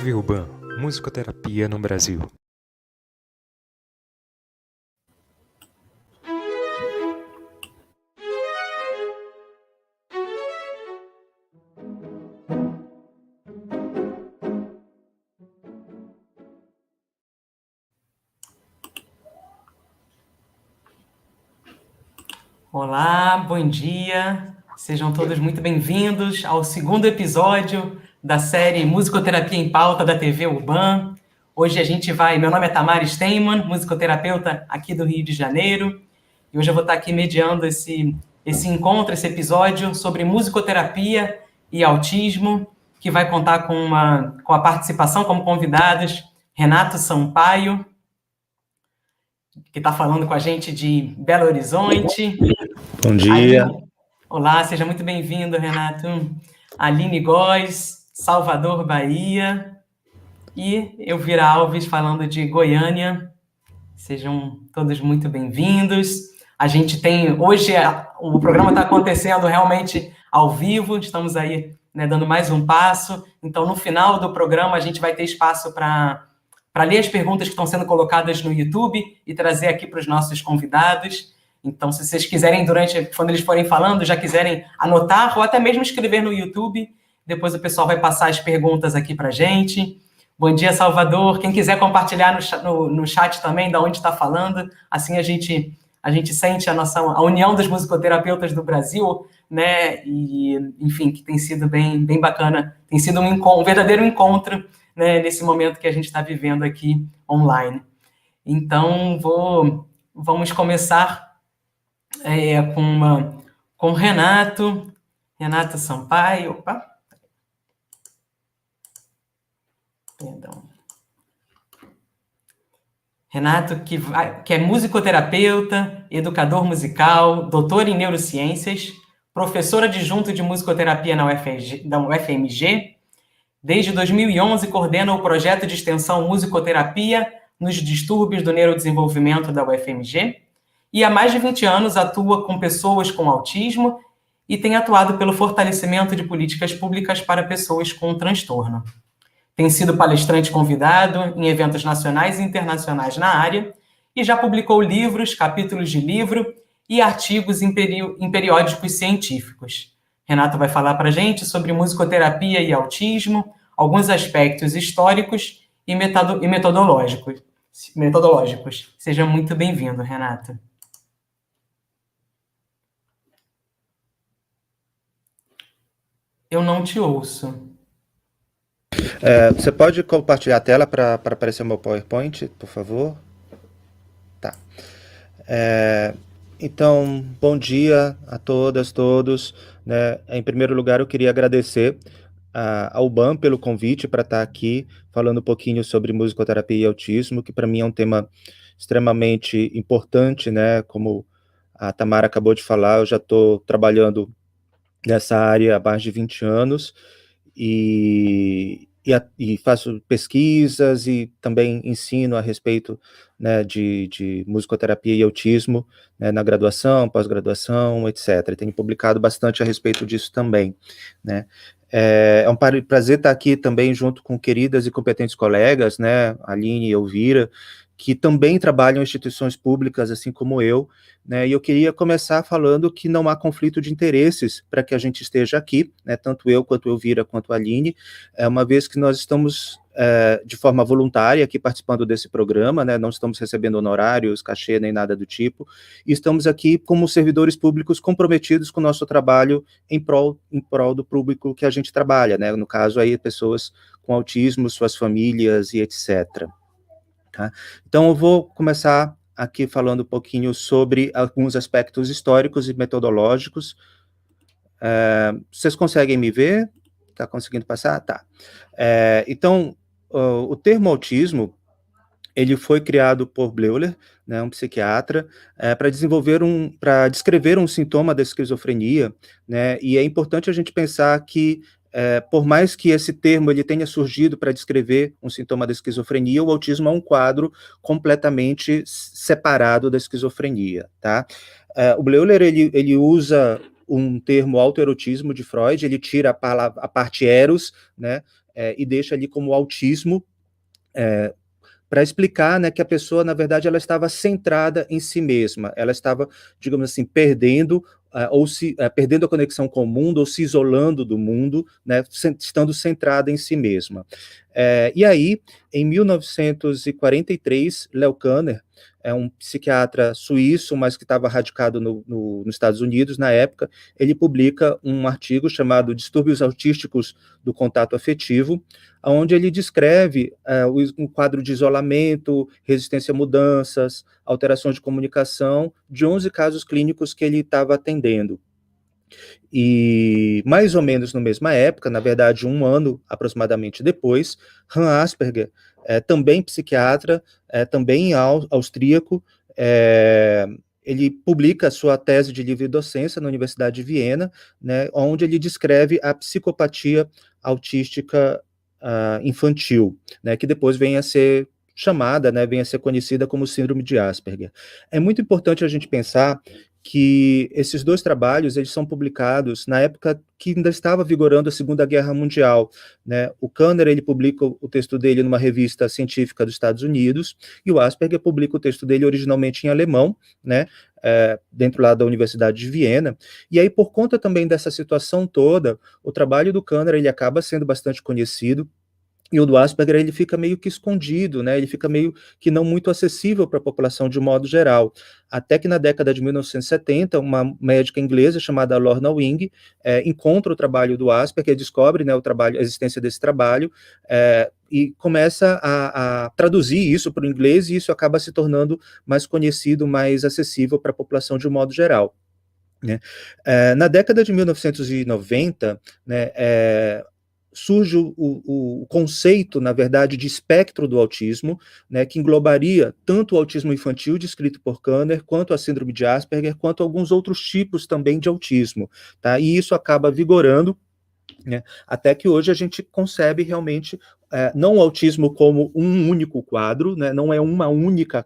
TV Urban, musicoterapia no Brasil. Olá, bom dia, sejam todos muito bem-vindos ao segundo episódio da série Musicoterapia em Pauta da TV Urban. Hoje meu nome é Tamara Steinman, musicoterapeuta aqui do Rio de Janeiro, e hoje eu vou estar aqui mediando esse encontro, esse episódio sobre musicoterapia e autismo, que vai contar com a participação como convidados Renato Sampaio, que está falando com a gente de Belo Horizonte. Bom dia. Olá, seja muito bem-vindo, Renato. Aline Góes, Salvador, Bahia. E Elvira Alves, falando de Goiânia. Sejam todos muito bem-vindos. A gente tem... Hoje, o programa está acontecendo realmente ao vivo. Estamos aí, dando mais um passo. Então, no final do programa, a gente vai ter espaço para ler as perguntas que estão sendo colocadas no YouTube e trazer aqui para os nossos convidados. Então, se vocês quiserem, quando eles forem falando, já quiserem anotar ou até mesmo escrever no YouTube, depois o pessoal vai passar as perguntas aqui para a gente. Bom dia, Salvador. Quem quiser compartilhar no chat também, de onde está falando, assim a gente sente a união dos musicoterapeutas do Brasil, né? E, enfim, que tem sido bem bacana, tem sido um verdadeiro encontro, né, nesse momento que a gente está vivendo aqui online. Então, vamos começar com Renato Sampaio. Opa! Perdão. Renato, que é musicoterapeuta, educador musical, doutor em neurociências, professor adjunto de musicoterapia na UFMG. Desde 2011, coordena o projeto de extensão Musicoterapia nos distúrbios do neurodesenvolvimento da UFMG. E há mais de 20 anos atua com pessoas com autismo e tem atuado pelo fortalecimento de políticas públicas para pessoas com transtorno. Tem sido palestrante convidado em eventos nacionais e internacionais na área e já publicou livros, capítulos de livro e artigos em periódicos científicos. Renato vai falar para a gente sobre musicoterapia e autismo, alguns aspectos históricos e metodológicos. Seja muito bem-vindo, Renato. Eu não te ouço. Você pode compartilhar a tela para aparecer o meu PowerPoint, por favor? Tá. Então, bom dia a todas, todos. Né? Em primeiro lugar, eu queria agradecer ao BAM pelo convite para estar aqui falando um pouquinho sobre musicoterapia e autismo, que para mim é um tema extremamente importante, né? Como a Tamara acabou de falar, eu já estou trabalhando nessa área há mais de 20 anos e faço pesquisas e também ensino a respeito, né, de musicoterapia e autismo, né, na graduação, pós-graduação, etc. E tenho publicado bastante a respeito disso também, né. É um prazer estar aqui também junto com queridas e competentes colegas, né, Aline e Elvira, que também trabalham em instituições públicas, assim como eu, né, e eu queria começar falando que não há conflito de interesses para que a gente esteja aqui, né, tanto eu quanto Elvira quanto a Aline, uma vez que nós estamos de forma voluntária aqui participando desse programa, né, não estamos recebendo honorários, cachê, nem nada do tipo, e estamos aqui como servidores públicos comprometidos com o nosso trabalho em prol do público que a gente trabalha, né, no caso aí pessoas com autismo, suas famílias e etc. Tá? Então eu vou começar aqui falando um pouquinho sobre alguns aspectos históricos e metodológicos. Vocês conseguem me ver? Tá conseguindo passar? Tá. Então, o termo autismo, ele foi criado por Bleuler, né, um psiquiatra, para descrever um sintoma da esquizofrenia, né, e é importante a gente pensar que por mais que esse termo ele tenha surgido para descrever um sintoma da esquizofrenia, o autismo é um quadro completamente separado da esquizofrenia, tá? O Bleuler, ele usa um termo autoerotismo de Freud, ele tira a parte eros, né, e deixa ali como autismo, para explicar, né, que a pessoa, na verdade, ela estava centrada em si mesma, ela estava, digamos assim, perdendo a conexão com o mundo, ou se isolando do mundo, né, estando centrada em si mesma. E aí, em 1943, Leo Kanner, um psiquiatra suíço, mas que estava radicado nos Estados Unidos na época, ele publica um artigo chamado Distúrbios Autísticos do Contato Afetivo, onde ele descreve um quadro de isolamento, resistência a mudanças, alterações de comunicação, de 11 casos clínicos que ele estava atendendo. E mais ou menos na mesma época, na verdade 1 ano aproximadamente depois, Hans Asperger, também psiquiatra, também austríaco, ele publica a sua tese de livre docência na Universidade de Viena, né, onde ele descreve a psicopatia autística infantil, né, que depois vem a ser chamada, né, vem a ser conhecida como síndrome de Asperger. É muito importante a gente pensar que esses 2 trabalhos, eles são publicados na época que ainda estava vigorando a Segunda Guerra Mundial, né? O Kanner, ele publica o texto dele numa revista científica dos Estados Unidos, e o Asperger publica o texto dele originalmente em alemão, né? Dentro lá da Universidade de Viena. E aí, por conta também dessa situação toda, o trabalho do Kanner, ele acaba sendo bastante conhecido, e o do Asperger, ele fica meio que escondido, né? Ele fica meio que não muito acessível para a população de modo geral. Até que na década de 1970, uma médica inglesa chamada Lorna Wing encontra o trabalho do Asperger, descobre, né, a existência desse trabalho, e começa a traduzir isso para o inglês, e isso acaba se tornando mais conhecido, mais acessível para a população de modo geral, né? Na década de 1990, né, surge o conceito, na verdade, de espectro do autismo, né, que englobaria tanto o autismo infantil, descrito por Kanner, quanto a síndrome de Asperger, quanto alguns outros tipos também de autismo, tá? E isso acaba vigorando, né, até que hoje a gente concebe realmente, não o autismo como um único quadro, né, não é uma única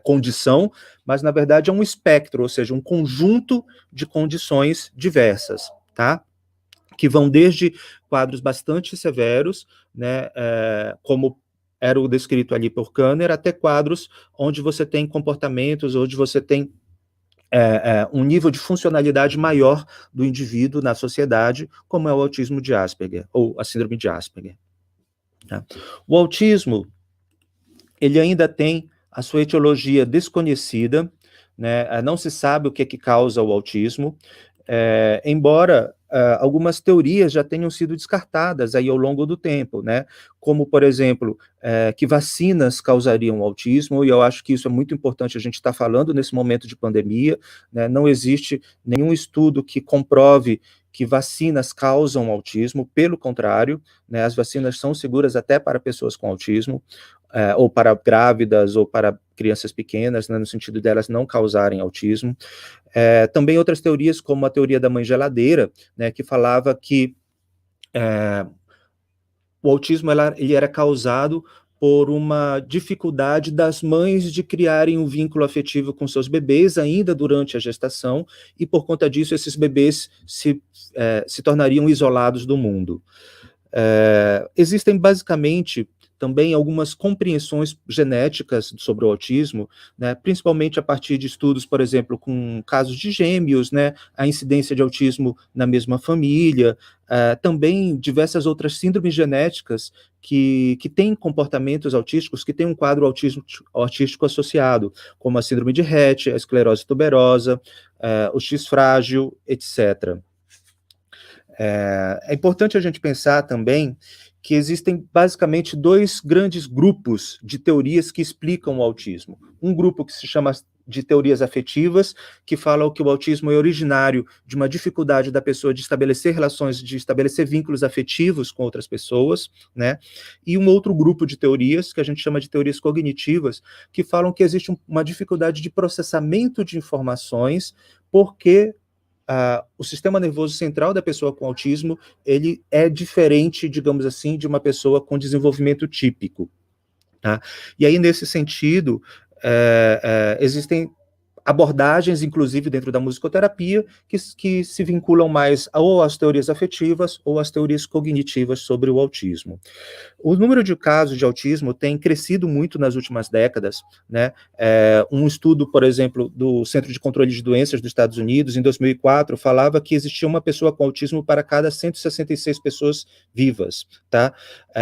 condição, mas, na verdade, é um espectro, ou seja, um conjunto de condições diversas, tá? Que vão desde quadros bastante severos, né, como era o descrito ali por Kanner, até quadros onde você tem comportamentos, onde você tem um nível de funcionalidade maior do indivíduo na sociedade, como é o autismo de Asperger, ou a síndrome de Asperger. Tá? O autismo, ele ainda tem a sua etiologia desconhecida, né, não se sabe o que causa o autismo, embora algumas teorias já tenham sido descartadas aí ao longo do tempo, né? Como, por exemplo, que vacinas causariam autismo, e eu acho que isso é muito importante a gente estar falando nesse momento de pandemia, né? Não existe nenhum estudo que comprove que vacinas causam autismo, pelo contrário, né, as vacinas são seguras até para pessoas com autismo, ou para grávidas, ou para crianças pequenas, né, no sentido delas não causarem autismo. Também outras teorias, como a teoria da mãe geladeira, né, que falava que o autismo ele era causado por uma dificuldade das mães de criarem um vínculo afetivo com seus bebês ainda durante a gestação, e por conta disso esses bebês se tornariam isolados do mundo. Existem basicamente também algumas compreensões genéticas sobre o autismo, né, principalmente a partir de estudos, por exemplo, com casos de gêmeos, né, a incidência de autismo na mesma família, também diversas outras síndromes genéticas que têm comportamentos autísticos, que têm um quadro autístico associado, como a síndrome de Rett, a esclerose tuberosa, o X frágil, etc. É importante a gente pensar também que existem basicamente 2 grandes grupos de teorias que explicam o autismo. Um grupo que se chama de teorias afetivas, que falam que o autismo é originário de uma dificuldade da pessoa de estabelecer relações, de estabelecer vínculos afetivos com outras pessoas, né? E um outro grupo de teorias, que a gente chama de teorias cognitivas, que falam que existe uma dificuldade de processamento de informações, porque o sistema nervoso central da pessoa com autismo, ele é diferente, digamos assim, de uma pessoa com desenvolvimento típico, tá? E aí, nesse sentido, existem abordagens, inclusive dentro da musicoterapia, que se vinculam mais ou às teorias afetivas ou às teorias cognitivas sobre o autismo. O número de casos de autismo tem crescido muito nas últimas décadas, né? Um estudo, por exemplo, do Centro de Controle de Doenças dos Estados Unidos, em 2004, falava que existia uma pessoa com autismo para cada 166 pessoas vivas, tá?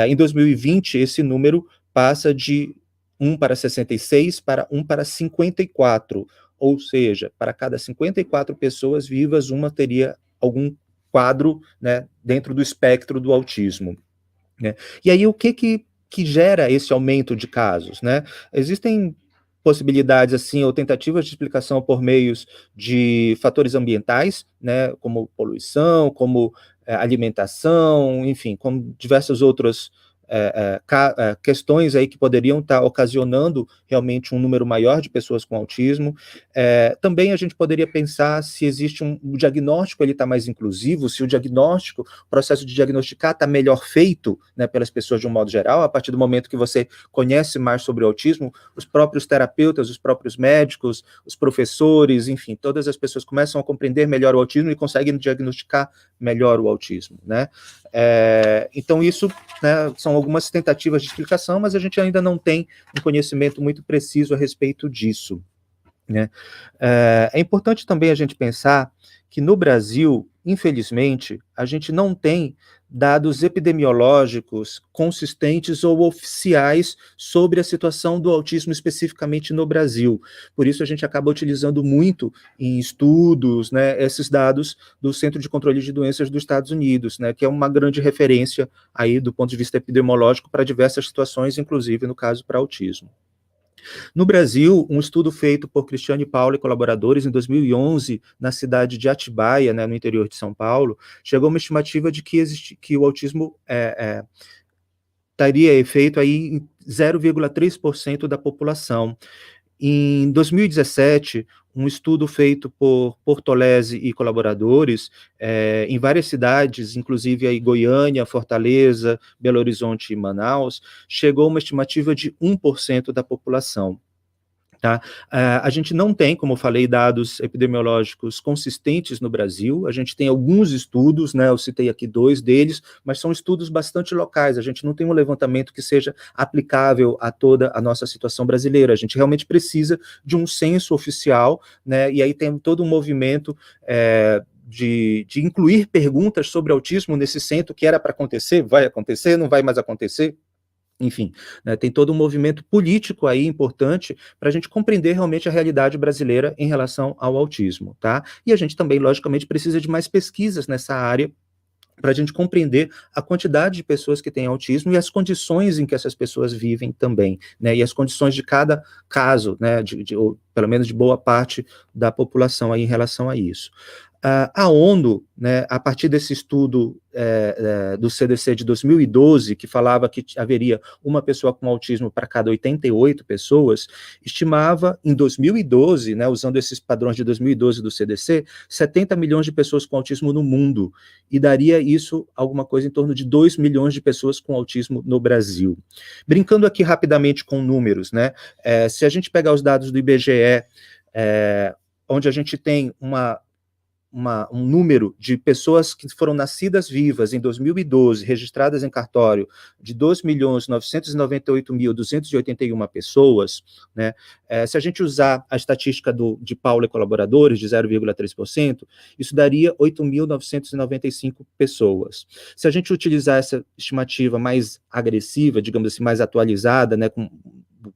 Em 2020, esse número passa de 1 para 66 para 1 para 54, ou seja, para cada 54 pessoas vivas, uma teria algum quadro, né, dentro do espectro do autismo, né? E aí o que gera esse aumento de casos, né? Existem possibilidades, assim, ou tentativas de explicação por meios de fatores ambientais, né, como poluição, como alimentação, enfim, como diversas outras questões aí que poderiam estar ocasionando realmente um número maior de pessoas com autismo. Também a gente poderia pensar se existe o diagnóstico, ele está mais inclusivo, se o diagnóstico, o processo de diagnosticar está melhor feito, né, pelas pessoas de um modo geral, a partir do momento que você conhece mais sobre o autismo, os próprios terapeutas, os próprios médicos, os professores, enfim, todas as pessoas começam a compreender melhor o autismo e conseguem diagnosticar melhor o autismo, né? Então isso, né, são algumas tentativas de explicação, mas a gente ainda não tem um conhecimento muito preciso a respeito disso, né? É importante também a gente pensar que no Brasil, infelizmente, a gente não tem dados epidemiológicos consistentes ou oficiais sobre a situação do autismo especificamente no Brasil. Por isso a gente acaba utilizando muito em estudos, né, esses dados do Centro de Controle de Doenças dos Estados Unidos, né, que é uma grande referência aí do ponto de vista epidemiológico para diversas situações, inclusive no caso para autismo. No Brasil, um estudo feito por Cristiane Paula e colaboradores em 2011, na cidade de Atibaia, né, no interior de São Paulo, chegou a uma estimativa de que o autismo teria efeito aí em 0,3% da população. Em 2017, um estudo feito por Portolese e colaboradores, em várias cidades, inclusive aí Goiânia, Fortaleza, Belo Horizonte e Manaus, chegou a uma estimativa de 1% da população. Tá? A gente não tem, como eu falei, dados epidemiológicos consistentes no Brasil, a gente tem alguns estudos, né, eu citei aqui 2 deles, mas são estudos bastante locais, a gente não tem um levantamento que seja aplicável a toda a nossa situação brasileira, a gente realmente precisa de um censo oficial, né, e aí tem todo um movimento de incluir perguntas sobre autismo nesse centro que era para acontecer, vai acontecer, não vai mais acontecer? Enfim, né, tem todo um movimento político aí importante para a gente compreender realmente a realidade brasileira em relação ao autismo, tá? E a gente também, logicamente, precisa de mais pesquisas nessa área para a gente compreender a quantidade de pessoas que têm autismo e as condições em que essas pessoas vivem também, né, e as condições de cada caso, né, ou pelo menos de boa parte da população aí em relação a isso. A ONU, né, a partir desse estudo do CDC de 2012, que falava que haveria uma pessoa com autismo para cada 88 pessoas, estimava em 2012, né, usando esses padrões de 2012 do CDC, 70 milhões de pessoas com autismo no mundo, e daria isso alguma coisa em torno de 2 milhões de pessoas com autismo no Brasil. Brincando aqui rapidamente com números, né, se a gente pegar os dados do IBGE, onde a gente tem um número de pessoas que foram nascidas vivas em 2012, registradas em cartório, de 2.998.281 pessoas, né, se a gente usar a estatística de Paula e colaboradores, de 0,3%, isso daria 8.995 pessoas. Se a gente utilizar essa estimativa mais agressiva, digamos assim, mais atualizada, né, com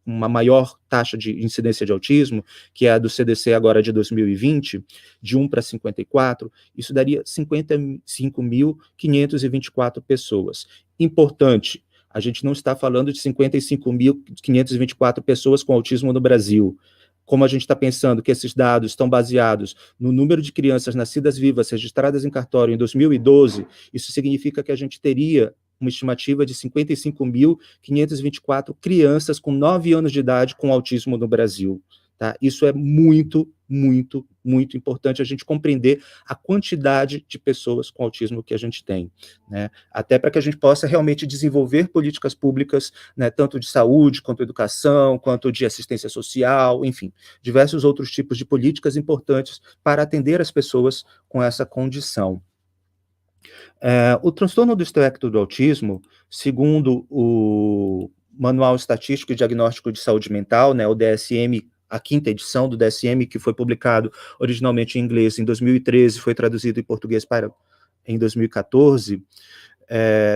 uma maior taxa de incidência de autismo, que é a do CDC agora de 2020, de 1 para 54, isso daria 55.524 pessoas. Importante, a gente não está falando de 55.524 pessoas com autismo no Brasil. Como a gente está pensando que esses dados estão baseados no número de crianças nascidas vivas registradas em cartório em 2012, isso significa que a gente teria uma estimativa de 55.524 crianças com 9 anos de idade com autismo no Brasil. Tá? Isso é muito muito, muito importante a gente compreender a quantidade de pessoas com autismo que a gente tem, né? Até para que a gente possa realmente desenvolver políticas públicas, né, tanto de saúde, quanto educação, quanto de assistência social, enfim, diversos outros tipos de políticas importantes para atender as pessoas com essa condição. O transtorno do espectro do autismo, segundo o Manual Estatístico e Diagnóstico de Saúde Mental, né, o DSM, a quinta edição do DSM, que foi publicado originalmente em inglês em 2013, foi traduzido em português em 2014,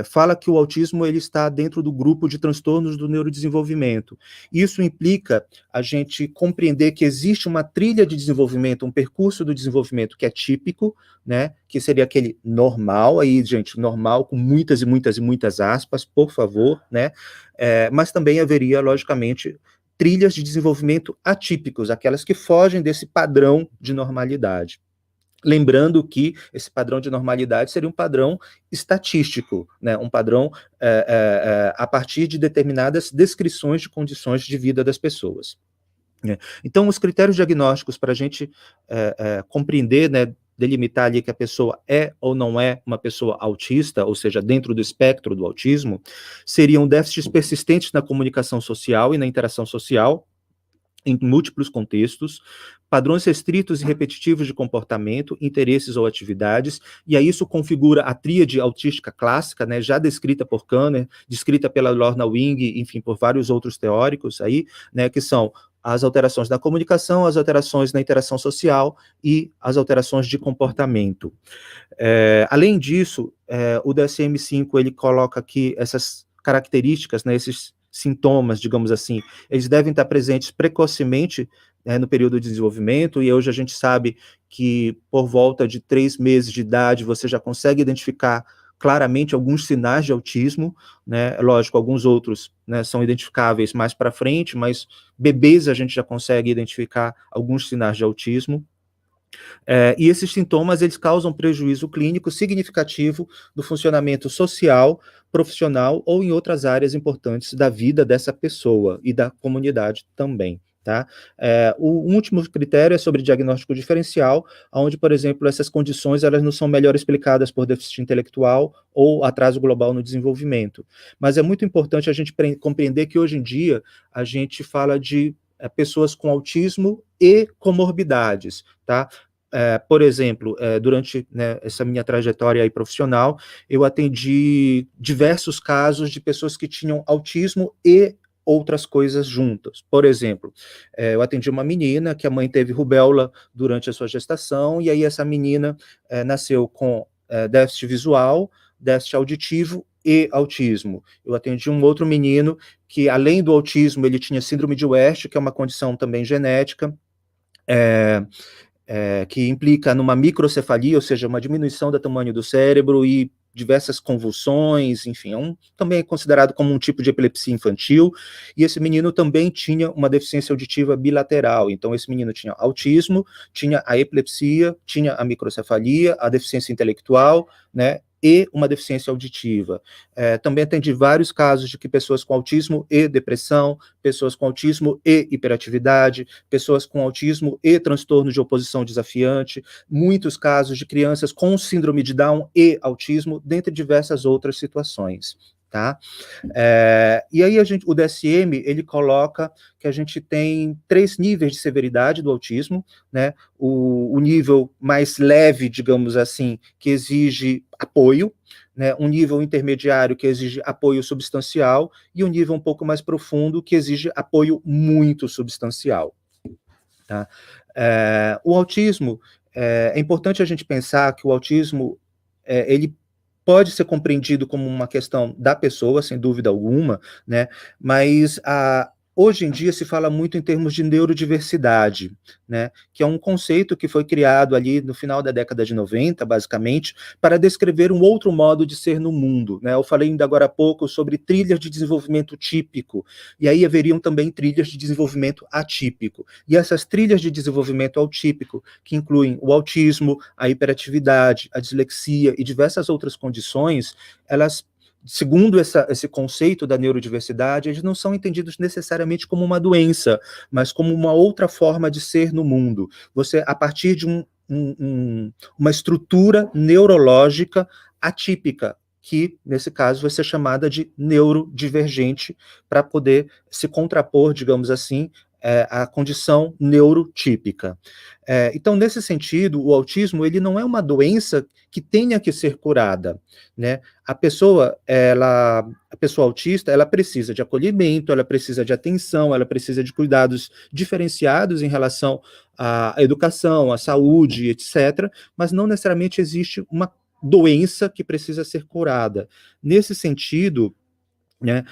fala que o autismo ele está dentro do grupo de transtornos do neurodesenvolvimento. Isso implica a gente compreender que existe uma trilha de desenvolvimento, um percurso do desenvolvimento que é típico, né, que seria aquele normal, aí, gente, normal com muitas e muitas e muitas aspas, por favor, né, mas também haveria, logicamente, trilhas de desenvolvimento atípicos, aquelas que fogem desse padrão de normalidade. Lembrando que esse padrão de normalidade seria um padrão estatístico, né, um padrão a partir de determinadas descrições de condições de vida das pessoas. Então, os critérios diagnósticos para a gente compreender, né, delimitar ali que a pessoa é ou não é uma pessoa autista, ou seja, dentro do espectro do autismo, seriam déficits persistentes na comunicação social e na interação social, em múltiplos contextos, padrões restritos e repetitivos de comportamento, interesses ou atividades, e aí isso configura a tríade autística clássica, né, já descrita por Kanner, descrita pela Lorna Wing, enfim, por vários outros teóricos aí, né, que são as alterações da comunicação, as alterações na interação social e as alterações de comportamento. Além disso, o DSM-5, ele coloca aqui essas características, né, esses sintomas, digamos assim, eles devem estar presentes precocemente, né, no período de desenvolvimento, e hoje a gente sabe que por volta de 3 meses de idade você já consegue identificar claramente alguns sinais de autismo, né, lógico, alguns outros, né, são identificáveis mais para frente, mas bebês a gente já consegue identificar alguns sinais de autismo. E esses sintomas, eles causam prejuízo clínico significativo do funcionamento social, profissional ou em outras áreas importantes da vida dessa pessoa e da comunidade também, tá? O último critério é sobre diagnóstico diferencial, onde, por exemplo, essas condições, elas não são melhor explicadas por déficit intelectual ou atraso global no desenvolvimento. Mas é muito importante a gente compreender que hoje em dia a gente fala de pessoas com autismo e comorbidades, tá? Por exemplo, durante, né, essa minha trajetória aí profissional, eu atendi diversos casos de pessoas que tinham autismo e outras coisas juntas. Por exemplo, eu atendi uma menina que a mãe teve rubéola durante a sua gestação, e aí essa menina nasceu com déficit visual, déficit auditivo e autismo. Eu atendi um outro menino que, além do autismo, ele tinha síndrome de West, que é uma condição também genética, que implica numa microcefalia, ou seja, uma diminuição do tamanho do cérebro e diversas convulsões, enfim, também é considerado como um tipo de epilepsia infantil, e esse menino também tinha uma deficiência auditiva bilateral. Então esse menino tinha autismo, tinha a epilepsia, tinha a microcefalia, a deficiência intelectual, né, e uma deficiência auditiva. Também atendi vários casos de que pessoas com autismo e depressão, pessoas com autismo e hiperatividade, pessoas com autismo e transtorno de oposição desafiante, muitos casos de crianças com síndrome de Down e autismo, dentre diversas outras situações, tá? E aí o DSM, ele coloca que a gente tem 3 níveis de severidade do autismo, né? O nível mais leve, digamos assim, que exige apoio, né? Um nível intermediário que exige apoio substancial, e um nível um pouco mais profundo que exige apoio muito substancial, tá? O autismo, é importante a gente pensar que o autismo, ele pode ser compreendido como uma questão da pessoa, sem dúvida alguma, né, mas hoje em dia se fala muito em termos de neurodiversidade, né, que é um conceito que foi criado ali no final da década de 90, basicamente, para descrever um outro modo de ser no mundo, né. Eu falei ainda agora há pouco sobre trilhas de desenvolvimento típico, e aí haveriam também trilhas de desenvolvimento atípico, e essas trilhas de desenvolvimento atípico, que incluem o autismo, a hiperatividade, a dislexia e diversas outras condições, elas segundo esse conceito da neurodiversidade, eles não são entendidos necessariamente como uma doença, mas como uma outra forma de ser no mundo. Você, a partir de uma estrutura neurológica atípica, que, nesse caso, vai ser chamada de neurodivergente, para poder se contrapor, digamos assim, à condição neurotípica. Então, nesse sentido, o autismo ele não é uma doença que tenha que ser curada, né? A pessoa autista, ela precisa de acolhimento, ela precisa de atenção, ela precisa de cuidados diferenciados em relação à educação, à saúde, etc., mas não necessariamente existe uma doença que precisa ser curada. Nesse sentido, né,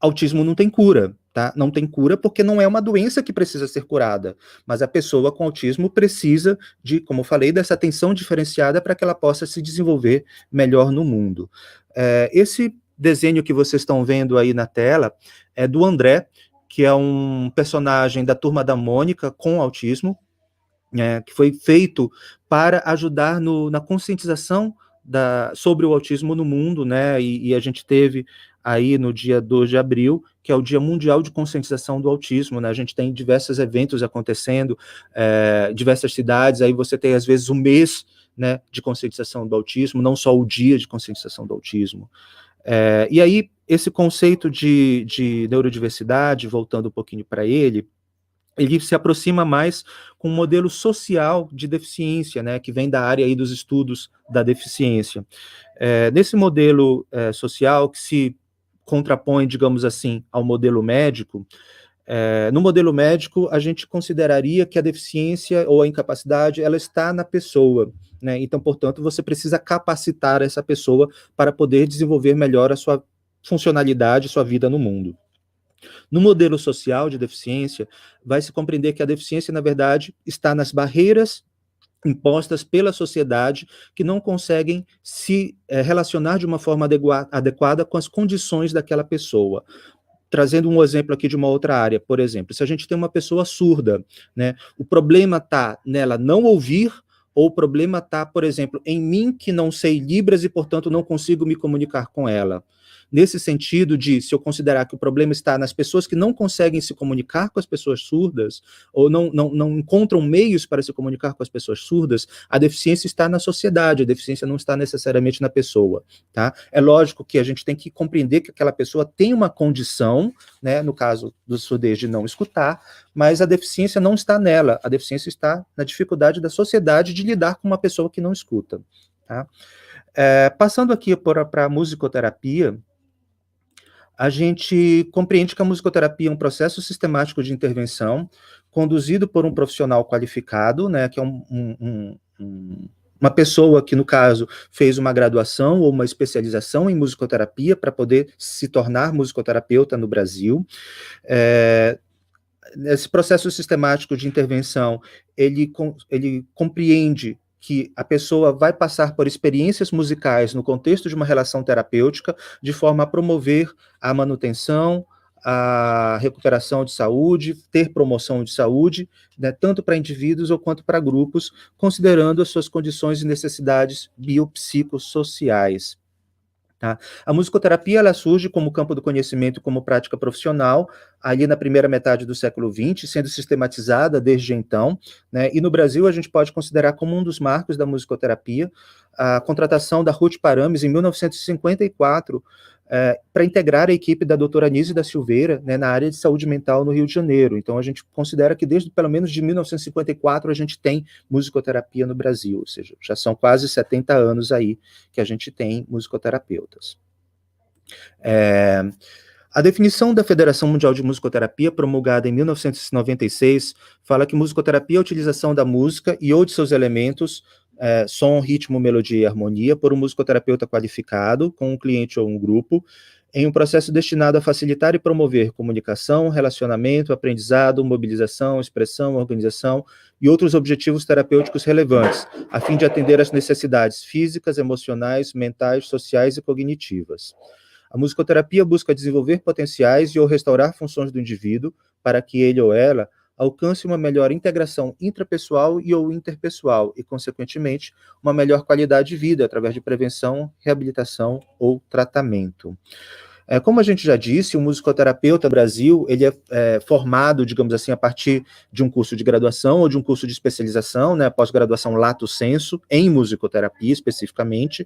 autismo não tem cura, tá? Não tem cura porque não é uma doença que precisa ser curada, mas a pessoa com autismo precisa de, como eu falei, dessa atenção diferenciada para que ela possa se desenvolver melhor no mundo. Esse desenho que vocês estão vendo aí na tela é do André, que é um personagem da Turma da Mônica com autismo, que foi feito para ajudar na conscientização sobre o autismo no mundo, né? E a gente teve aí no dia 2 de abril, que é o Dia Mundial de Conscientização do Autismo, né? A gente tem diversos eventos acontecendo, diversas cidades, aí você tem, às vezes, um mês, né, de conscientização do autismo, não só o dia de conscientização do autismo. E aí, esse conceito de neurodiversidade, voltando um pouquinho para ele se aproxima mais com um modelo social de deficiência, né, que vem da área aí dos estudos da deficiência. Nesse modelo social, que se contrapõe, digamos assim, ao modelo médico, no modelo médico, a gente consideraria que a deficiência ou a incapacidade, ela está na pessoa, né? Então, portanto, você precisa capacitar essa pessoa para poder desenvolver melhor a sua funcionalidade, sua vida no mundo. No modelo social de deficiência, vai se compreender que a deficiência, na verdade, está nas barreiras impostas pela sociedade que não conseguem se relacionar de uma forma adequada com as condições daquela pessoa. Trazendo um exemplo aqui de uma outra área, por exemplo, se a gente tem uma pessoa surda, né, o problema está nela não ouvir, ou o problema está, por exemplo, em mim que não sei Libras e, portanto, não consigo me comunicar com ela. Nesse sentido de, se eu considerar que o problema está nas pessoas que não conseguem se comunicar com as pessoas surdas, ou não encontram meios para se comunicar com as pessoas surdas, a deficiência está na sociedade, a deficiência não está necessariamente na pessoa, tá? É lógico que a gente tem que compreender que aquela pessoa tem uma condição, né, no caso do surdez de não escutar, mas a deficiência não está nela, a deficiência está na dificuldade da sociedade de lidar com uma pessoa que não escuta, tá? Passando aqui para a musicoterapia, a gente compreende que a musicoterapia é um processo sistemático de intervenção conduzido por um profissional qualificado, né, que é uma pessoa que, no caso, fez uma graduação ou uma especialização em musicoterapia para poder se tornar musicoterapeuta no Brasil. Esse processo sistemático de intervenção, ele compreende que a pessoa vai passar por experiências musicais no contexto de uma relação terapêutica, de forma a promover a manutenção, a recuperação de saúde, ter promoção de saúde, né, tanto para indivíduos ou quanto para grupos, considerando as suas condições e necessidades biopsicossociais. Tá? A musicoterapia ela surge como campo do conhecimento e como prática profissional, ali na primeira metade do século XX, sendo sistematizada desde então, né? E no Brasil a gente pode considerar como um dos marcos da musicoterapia a contratação da Ruth Parames em 1954, para integrar a equipe da doutora Anísio da Silveira, né, na área de saúde mental no Rio de Janeiro. Então a gente considera que desde pelo menos de 1954 a gente tem musicoterapia no Brasil, ou seja, já são quase 70 anos aí que a gente tem musicoterapeutas. A definição da Federação Mundial de Musicoterapia, promulgada em 1996, fala que musicoterapia é a utilização da música e ou de seus elementos, som, ritmo, melodia e harmonia, por um musicoterapeuta qualificado, com um cliente ou um grupo, em um processo destinado a facilitar e promover comunicação, relacionamento, aprendizado, mobilização, expressão, organização e outros objetivos terapêuticos relevantes, a fim de atender às necessidades físicas, emocionais, mentais, sociais e cognitivas. A musicoterapia busca desenvolver potenciais e ou restaurar funções do indivíduo para que ele ou ela alcance uma melhor integração intrapessoal e ou interpessoal e, consequentemente, uma melhor qualidade de vida através de prevenção, reabilitação ou tratamento. Como a gente já disse, o musicoterapeuta no Brasil, ele é formado, digamos assim, a partir de um curso de graduação ou de um curso de especialização, né, pós-graduação lato sensu, em musicoterapia especificamente,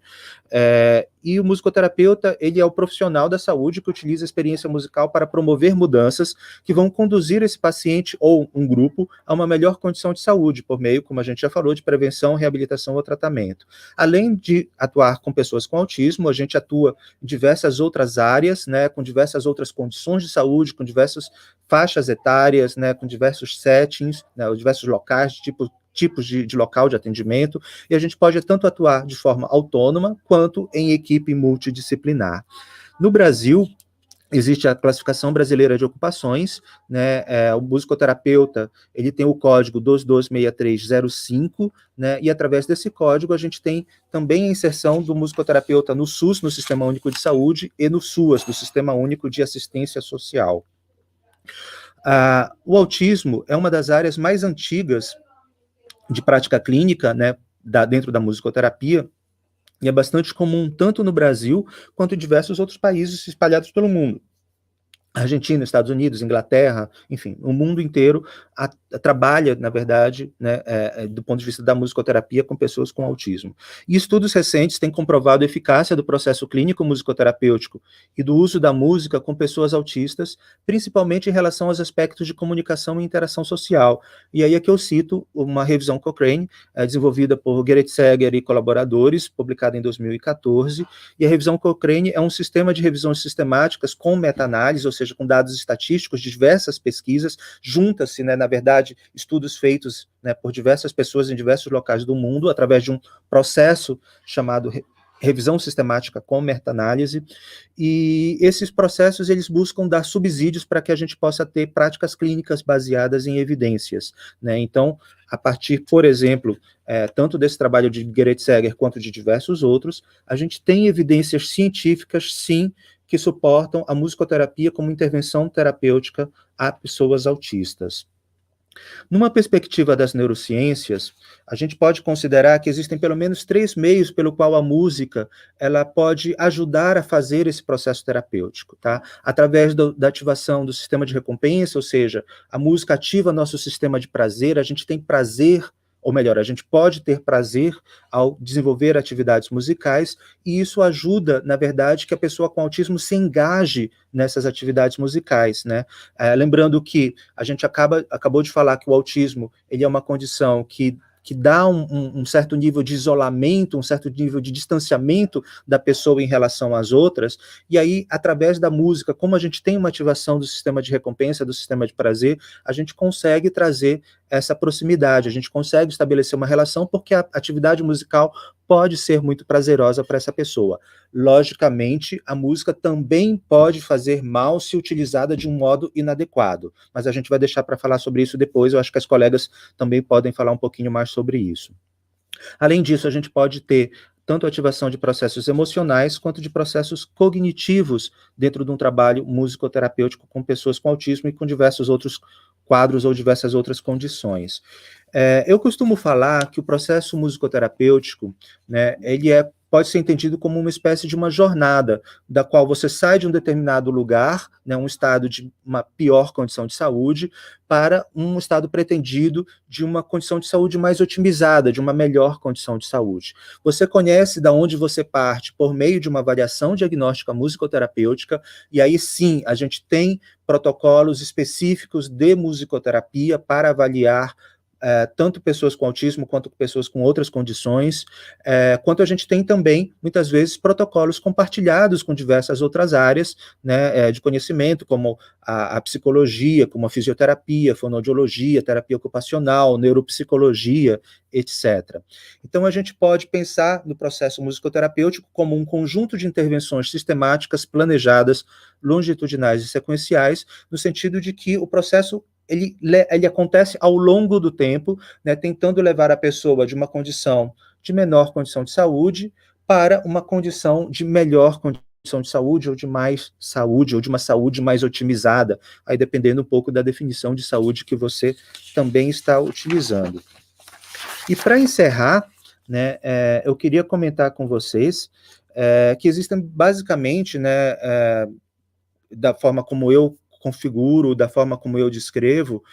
e o musicoterapeuta, ele é o profissional da saúde que utiliza a experiência musical para promover mudanças que vão conduzir esse paciente ou um grupo a uma melhor condição de saúde, por meio, como a gente já falou, de prevenção, reabilitação ou tratamento. Além de atuar com pessoas com autismo, a gente atua em diversas outras áreas, né, com diversas outras condições de saúde, com diversas faixas etárias, né, com diversos settings, né, diversos locais, tipos de local de atendimento, e a gente pode tanto atuar de forma autônoma, quanto em equipe multidisciplinar. No Brasil, existe a classificação brasileira de ocupações, né, o musicoterapeuta, ele tem o código 226305, né, e através desse código a gente tem também a inserção do musicoterapeuta no SUS, no Sistema Único de Saúde, e no SUAS, do Sistema Único de Assistência Social. O autismo é uma das áreas mais antigas de prática clínica, né, dentro da musicoterapia, e é bastante comum tanto no Brasil quanto em diversos outros países espalhados pelo mundo. Argentina, Estados Unidos, Inglaterra, enfim, o mundo inteiro trabalha, na verdade, né, do ponto de vista da musicoterapia com pessoas com autismo. E estudos recentes têm comprovado a eficácia do processo clínico musicoterapêutico e do uso da música com pessoas autistas, principalmente em relação aos aspectos de comunicação e interação social. E aí é que eu cito uma revisão Cochrane, desenvolvida por Geretzeger e colaboradores, publicada em 2014, e a revisão Cochrane é um sistema de revisões sistemáticas com meta-análise, ou seja, com dados estatísticos de diversas pesquisas, junta-se, né, na verdade, estudos feitos, né, por diversas pessoas em diversos locais do mundo, através de um processo chamado revisão sistemática com meta-análise, e esses processos, eles buscam dar subsídios para que a gente possa ter práticas clínicas baseadas em evidências, né? Então, a partir, por exemplo, tanto desse trabalho de Geretzeger quanto de diversos outros, a gente tem evidências científicas, sim, que suportam a musicoterapia como intervenção terapêutica a pessoas autistas. Numa perspectiva das neurociências, a gente pode considerar que existem pelo menos 3 meios pelo qual a música ela pode ajudar a fazer esse processo terapêutico, tá? Através da ativação do sistema de recompensa, ou seja, a música ativa nosso sistema de prazer, a gente tem prazer, ou melhor, a gente pode ter prazer ao desenvolver atividades musicais, e isso ajuda, na verdade, que a pessoa com autismo se engaje nessas atividades musicais, né? Lembrando que a gente acabou de falar que o autismo, ele é uma condição que dá um certo nível de isolamento, um certo nível de distanciamento da pessoa em relação às outras, e aí, através da música, como a gente tem uma ativação do sistema de recompensa, do sistema de prazer, a gente consegue trazer essa proximidade, a gente consegue estabelecer uma relação, porque a atividade musical pode ser muito prazerosa para essa pessoa. Logicamente, a música também pode fazer mal se utilizada de um modo inadequado, mas a gente vai deixar para falar sobre isso depois, eu acho que as colegas também podem falar um pouquinho mais sobre isso. Além disso, a gente pode ter tanto a ativação de processos emocionais, quanto de processos cognitivos dentro de um trabalho musicoterapêutico com pessoas com autismo e com diversos outros quadros ou diversas outras condições. Eu costumo falar que o processo musicoterapêutico, né, ele pode ser entendido como uma espécie de uma jornada, da qual você sai de um determinado lugar, né, um estado de uma pior condição de saúde, para um estado pretendido de uma condição de saúde mais otimizada, de uma melhor condição de saúde. Você conhece de onde você parte por meio de uma avaliação diagnóstica musicoterapêutica, e aí sim, a gente tem protocolos específicos de musicoterapia para avaliar tanto pessoas com autismo quanto pessoas com outras condições, quanto a gente tem também, muitas vezes, protocolos compartilhados com diversas outras áreas, né, de conhecimento, como a psicologia, como a fisioterapia, fonoaudiologia, terapia ocupacional, neuropsicologia, etc. Então, a gente pode pensar no processo musicoterapêutico como um conjunto de intervenções sistemáticas, planejadas, longitudinais e sequenciais, no sentido de que o processo ele acontece ao longo do tempo, né, tentando levar a pessoa de uma condição de menor condição de saúde para uma condição de melhor condição condição de saúde ou de mais saúde, ou de uma saúde mais otimizada, aí dependendo um pouco da definição de saúde que você também está utilizando. E para encerrar, né, eu queria comentar com vocês que existem basicamente, né, da forma como eu configuro, da forma como eu descrevo,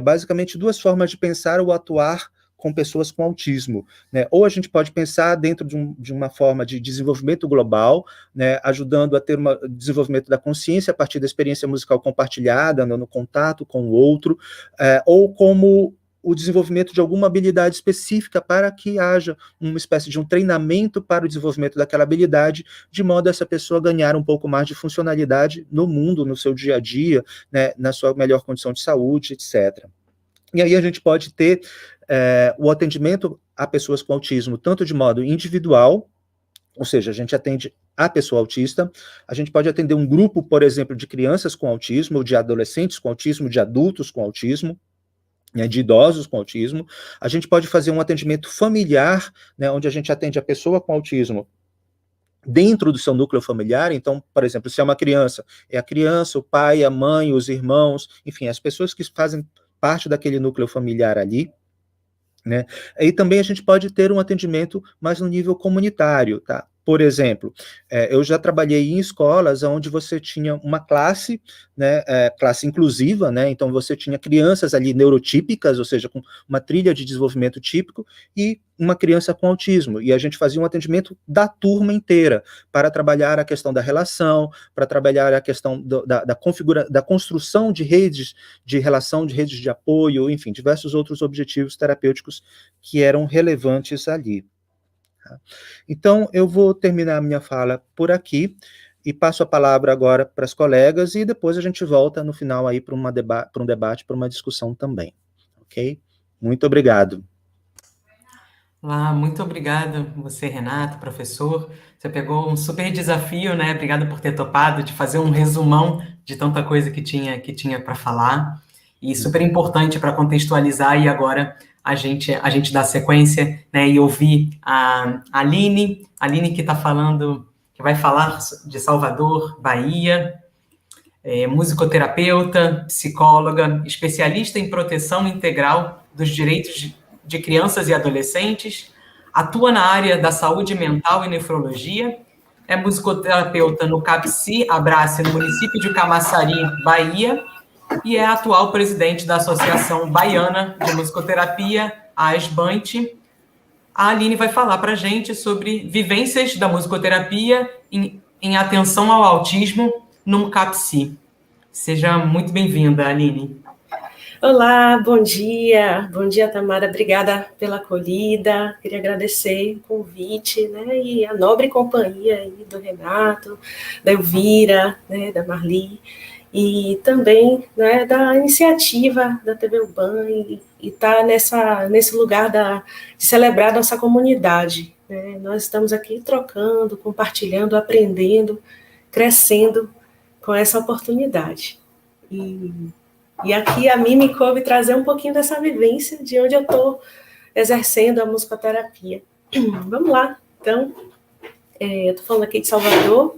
basicamente duas formas de pensar ou atuar com pessoas com autismo, né? Ou a gente pode pensar dentro de uma forma de desenvolvimento global, né, ajudando a ter um desenvolvimento da consciência a partir da experiência musical compartilhada, no contato com o outro, ou como o desenvolvimento de alguma habilidade específica para que haja uma espécie de um treinamento para o desenvolvimento daquela habilidade, de modo a essa pessoa ganhar um pouco mais de funcionalidade no mundo, no seu dia a dia, né, na sua melhor condição de saúde, etc. E aí a gente pode ter o atendimento a pessoas com autismo, tanto de modo individual, ou seja, a gente atende a pessoa autista, a gente pode atender um grupo, por exemplo, de crianças com autismo, ou de adolescentes com autismo, de adultos com autismo, né, de idosos com autismo. A gente pode fazer um atendimento familiar, né, onde a gente atende a pessoa com autismo dentro do seu núcleo familiar. Então, por exemplo, se é uma criança, é a criança, o pai, a mãe, os irmãos, enfim, as pessoas que fazem parte daquele núcleo familiar ali, né? E também a gente pode ter um atendimento mais no nível comunitário, tá? Por exemplo, eu já trabalhei em escolas onde você tinha uma classe, né, classe inclusiva, né, então você tinha crianças ali neurotípicas, ou seja, com uma trilha de desenvolvimento típico, e uma criança com autismo, e a gente fazia um atendimento da turma inteira, para trabalhar a questão da relação, para trabalhar a questão da construção de redes de relação, de redes de apoio, enfim, diversos outros objetivos terapêuticos que eram relevantes ali. Então, eu vou terminar a minha fala por aqui e passo a palavra agora para as colegas e depois a gente volta no final aí para um debate, para uma discussão também, ok? Muito obrigado. Muito obrigado você, Renato, professor. Você pegou um super desafio, né? Obrigado por ter topado de fazer um resumão de tanta coisa que tinha para falar. E super importante para contextualizar, e agora a gente dá sequência, né, e ouvir a Aline que está falando, que vai falar de Salvador, Bahia, musicoterapeuta, psicóloga, especialista em proteção integral dos direitos de crianças e adolescentes, atua na área da saúde mental e nefrologia, é musicoterapeuta no CAPSI, Abrace, no município de Camaçari, Bahia, e é atual presidente da Associação Baiana de Musicoterapia, a ASBANT. A Aline vai falar para a gente sobre vivências da musicoterapia em atenção ao autismo no CAPSI. Seja muito bem-vinda, Aline. Olá, bom dia, Tamara, obrigada pela acolhida, queria agradecer o convite, né, e a nobre companhia aí do Renato, da Elvira, né, da Marli, e também, né, da iniciativa da TV UBAN, e estar nesse lugar de celebrar nossa comunidade, né. Nós estamos aqui trocando, compartilhando, aprendendo, crescendo com essa oportunidade. E aqui a mim me coube trazer um pouquinho dessa vivência de onde eu estou exercendo a musicoterapia. Vamos lá, então, eu estou falando aqui de Salvador,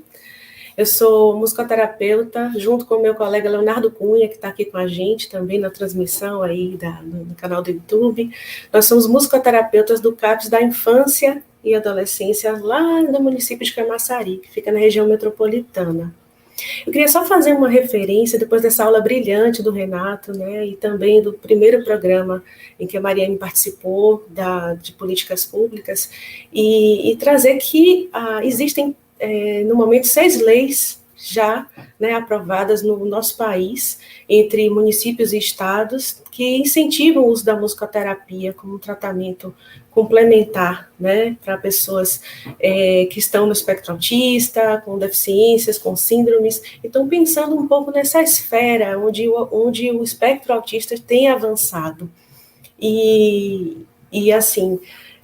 eu sou musicoterapeuta, junto com o meu colega Leonardo Cunha, que está aqui com a gente também na transmissão aí no canal do YouTube. Nós somos musicoterapeutas do CAPS da infância e adolescência lá no município de Camaçari, que fica na região metropolitana. Eu queria só fazer uma referência, depois dessa aula brilhante do Renato, né, e também do primeiro programa em que a Mariane participou, de políticas públicas, e trazer que existem, no momento, 6 leis já, né, aprovadas no nosso país, entre municípios e estados, que incentivam o uso da musicoterapia como um tratamento complementar, né, para pessoas que estão no espectro autista, com deficiências, com síndromes. Então, pensando um pouco nessa esfera onde o espectro autista tem avançado. E assim,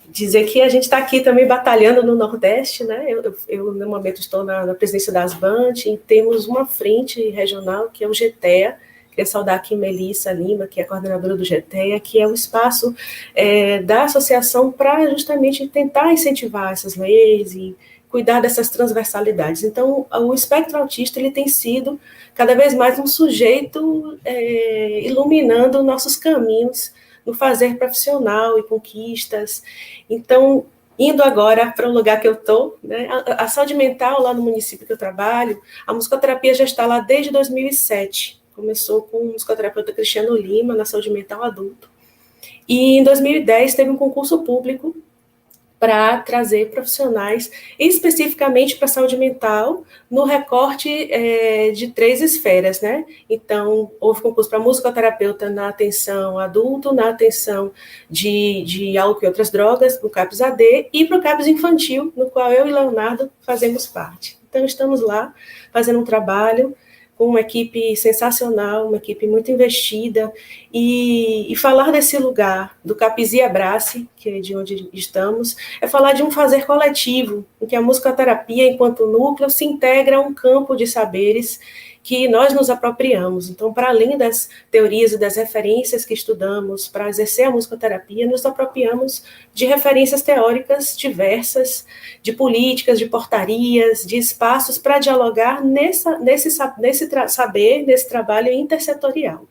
dizer que a gente está aqui também batalhando no Nordeste, né? Eu no momento, estou na presidência da ASBANT, e temos uma frente regional, que é o GTEA. Queria saudar aqui Melissa Lima, que é a coordenadora do GTEA, que é o espaço da associação para justamente tentar incentivar essas leis e cuidar dessas transversalidades. Então, o espectro autista ele tem sido cada vez mais um sujeito iluminando nossos caminhos no fazer profissional e conquistas. Então, indo agora para o lugar que eu estou, né, a saúde mental lá no município que eu trabalho, a musicoterapia já está lá desde 2007. Começou com o musicoterapeuta Cristiano Lima, na saúde mental adulto. E em 2010 teve um concurso público para trazer profissionais especificamente para a saúde mental no recorte de 3 esferas, né? Então, houve concurso para musicoterapeuta na atenção adulto, na atenção de álcool e outras drogas, no CAPS-AD, e para o CAPS infantil, no qual eu e Leonardo fazemos parte. Então, estamos lá fazendo um trabalho com uma equipe sensacional, uma equipe muito investida, e falar desse lugar, do CAPS e Abrace, que é de onde estamos, é falar de um fazer coletivo, em que a musicoterapia, enquanto núcleo, se integra a um campo de saberes que nós nos apropriamos. Então, para além das teorias e das referências que estudamos para exercer a musicoterapia, nos apropriamos de referências teóricas diversas, de políticas, de portarias, de espaços para dialogar nesse saber, nesse trabalho intersetorial.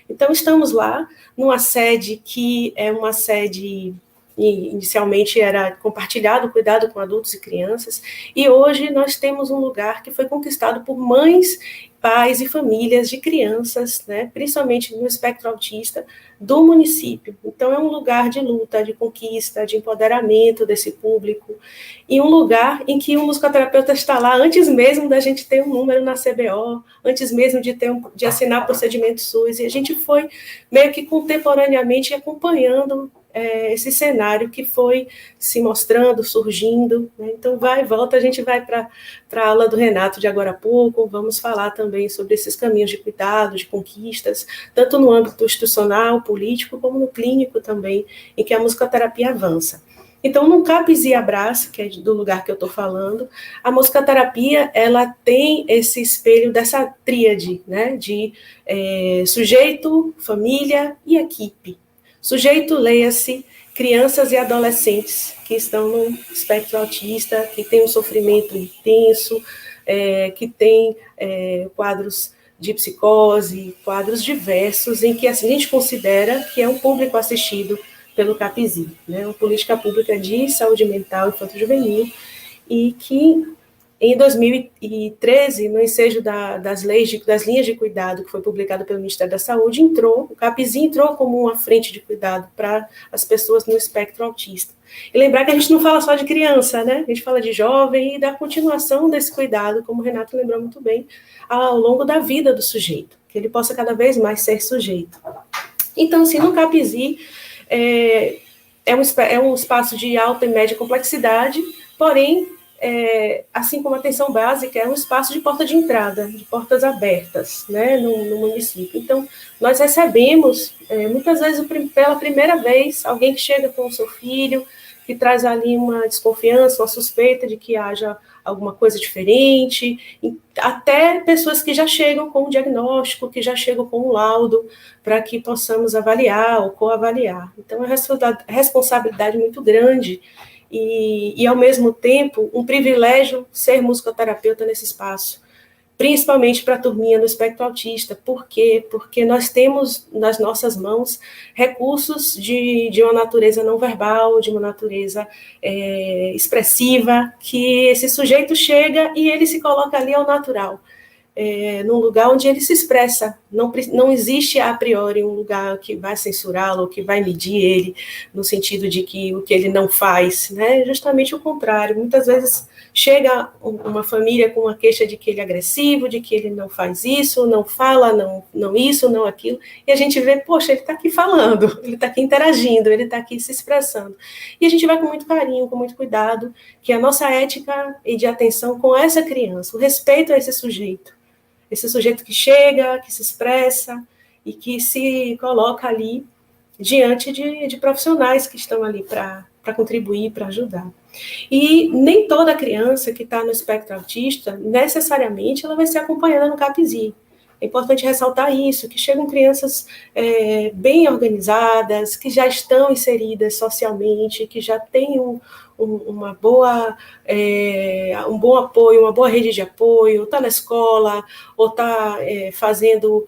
Então, estamos lá, numa sede que é uma sede inicialmente era compartilhado o cuidado com adultos e crianças, e hoje nós temos um lugar que foi conquistado por mães, pais e famílias de crianças, né, principalmente no espectro autista, do município. Então, é um lugar de luta, de conquista, de empoderamento desse público, e um lugar em que o musicoterapeuta está lá antes mesmo da gente ter um número na CBO, antes mesmo de assinar procedimento SUS, e a gente foi meio que contemporaneamente acompanhando esse cenário que foi se mostrando, surgindo, né? Então, vai e volta, a gente vai para a aula do Renato de agora a pouco, vamos falar também sobre esses caminhos de cuidado, de conquistas, tanto no âmbito institucional, político, como no clínico também, em que a musicoterapia avança. Então, no CAPS e Abrace, que é do lugar que eu estou falando, a musicoterapia, ela tem esse espelho dessa tríade, né, de sujeito, família e equipe. Sujeito, leia-se, crianças e adolescentes que estão no espectro autista, que tem um sofrimento intenso, que tem quadros de psicose, quadros diversos, em que a gente considera que é um público assistido pelo CAPS-I, né, uma política pública de saúde mental infanto-juvenil, e que em 2013, no ensejo das linhas de cuidado, que foi publicado pelo Ministério da Saúde, o CAPS-I entrou como uma frente de cuidado para as pessoas no espectro autista. E lembrar que a gente não fala só de criança, né? A gente fala de jovem e da continuação desse cuidado, como o Renato lembrou muito bem, ao longo da vida do sujeito, que ele possa cada vez mais ser sujeito. Então, assim, no CAPS-I, é um espaço de alta e média complexidade, porém, assim como a atenção básica, é um espaço de porta de entrada, de portas abertas, né, no município. Então, nós recebemos, muitas vezes, pela primeira vez, alguém que chega com o seu filho, que traz ali uma desconfiança, uma suspeita de que haja alguma coisa diferente, até pessoas que já chegam com um diagnóstico, que já chegam com um laudo, para que possamos avaliar ou coavaliar. Então, é uma responsabilidade muito grande, e, ao mesmo tempo, um privilégio ser musicoterapeuta nesse espaço, principalmente para a turminha do espectro autista. Por quê? Porque nós temos nas nossas mãos recursos de uma natureza não verbal, de uma natureza expressiva, que esse sujeito chega e ele se coloca ali ao natural. Num lugar onde ele se expressa, não existe a priori um lugar que vai censurá-lo, ou que vai medir ele, no sentido de que o que ele não faz, né? Justamente o contrário. Muitas vezes chega uma família com uma queixa de que ele é agressivo, de que ele não faz isso, não fala, não isso, não aquilo, e a gente vê, poxa, ele está aqui falando, ele está aqui interagindo, ele está aqui se expressando. E a gente vai com muito carinho, com muito cuidado, que a nossa ética e de atenção com essa criança, o respeito a esse sujeito que chega, que se expressa e que se coloca ali diante de profissionais que estão ali para contribuir, para ajudar. E nem toda criança que está no espectro autista, necessariamente, ela vai ser acompanhada no CAPS-I. é importante ressaltar isso, que chegam crianças bem organizadas, que já estão inseridas socialmente, que já têm um bom apoio, uma boa rede de apoio, está na escola, ou está fazendo,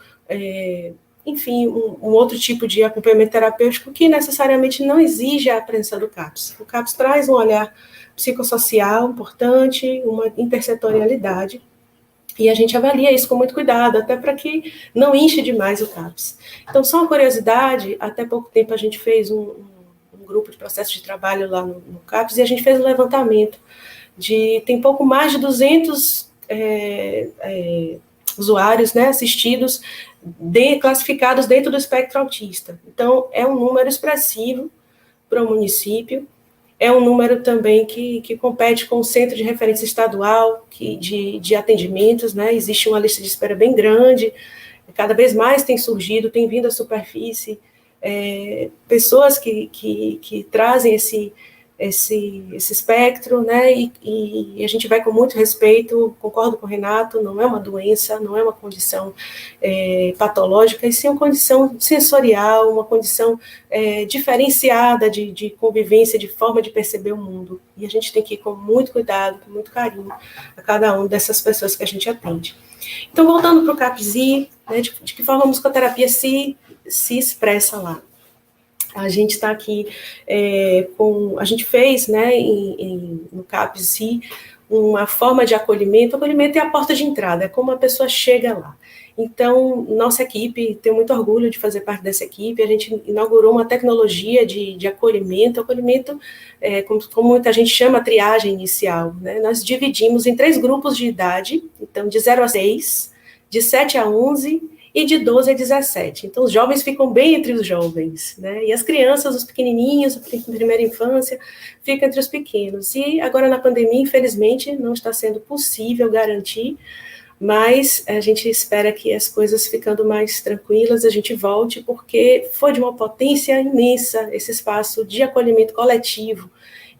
enfim, um outro tipo de acompanhamento terapêutico que necessariamente não exige a presença do CAPS. O CAPS traz um olhar psicossocial importante, uma intersetorialidade, e a gente avalia isso com muito cuidado, até para que não enche demais o CAPS. Então, só uma curiosidade, até pouco tempo a gente fez um grupo de processo de trabalho lá no CAPS, e a gente fez um levantamento tem pouco mais de 200 usuários, né, assistidos, classificados dentro do espectro autista. Então, é um número expressivo para o município, é um número também que compete com o Centro de Referência Estadual de atendimentos, né? Existe uma lista de espera bem grande, cada vez mais tem surgido, tem vindo à superfície, pessoas que trazem esse espectro, né? E a gente vai com muito respeito, concordo com o Renato, não é uma doença, não é uma condição patológica, e sim uma condição sensorial, uma condição diferenciada de convivência, de forma de perceber o mundo. E a gente tem que ir com muito cuidado, com muito carinho a cada uma dessas pessoas que a gente atende. Então, voltando para o CAPS-I, né, de que forma a musicoterapia se expressa lá. A gente está aqui a gente fez, né, no CAPS-I, uma forma de acolhimento. O acolhimento é a porta de entrada, é como a pessoa chega lá. Então, nossa equipe, tenho muito orgulho de fazer parte dessa equipe, a gente inaugurou uma tecnologia de acolhimento, como muita gente chama, triagem inicial, né? Nós dividimos em 3 grupos de idade, então, de 0 a 6, de 7 a 11 e de 12 a 17. Então, os jovens ficam bem entre os jovens, né? E as crianças, os pequenininhos, primeira infância, ficam entre os pequenos. E agora, na pandemia, infelizmente, não está sendo possível garantir, mas a gente espera que as coisas ficando mais tranquilas, a gente volte, porque foi de uma potência imensa esse espaço de acolhimento coletivo,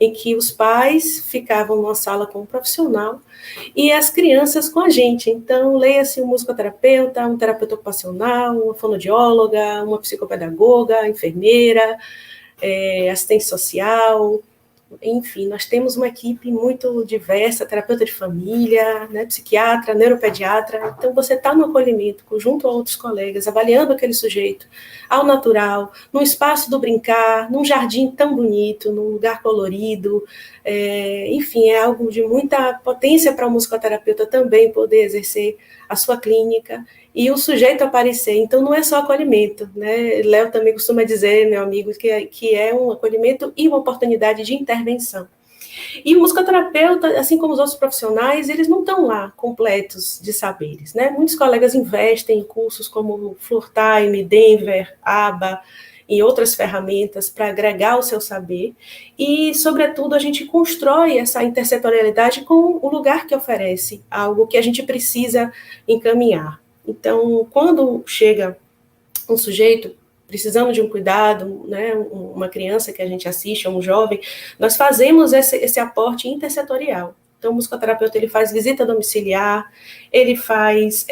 em que os pais ficavam numa sala com um profissional e as crianças com a gente. Então, leia-se um musicoterapeuta, um terapeuta ocupacional, uma fonoaudióloga, uma psicopedagoga, enfermeira, assistente social. Enfim, nós temos uma equipe muito diversa, terapeuta de família, né, psiquiatra, neuropediatra. Então, você está no acolhimento, junto a outros colegas, avaliando aquele sujeito ao natural, num espaço do brincar, num jardim tão bonito, num lugar colorido. Enfim, é algo de muita potência para o musicoterapeuta também poder exercer a sua clínica e o sujeito aparecer. Então, não é só acolhimento, né? Léo também costuma dizer, meu amigo, que é um acolhimento e uma oportunidade de intervenção. E o musicoterapeuta, assim como os outros profissionais, eles não estão lá completos de saberes, né? Muitos colegas investem em cursos como Floor Time, Denver, ABA, e outras ferramentas para agregar o seu saber, e, sobretudo, a gente constrói essa intersetorialidade com o lugar que oferece, algo que a gente precisa encaminhar. Então, quando chega um sujeito precisando de um cuidado, né, uma criança que a gente assiste, um jovem, nós fazemos esse aporte intersetorial. Então, o musicoterapeuta ele faz visita domiciliar, ele faz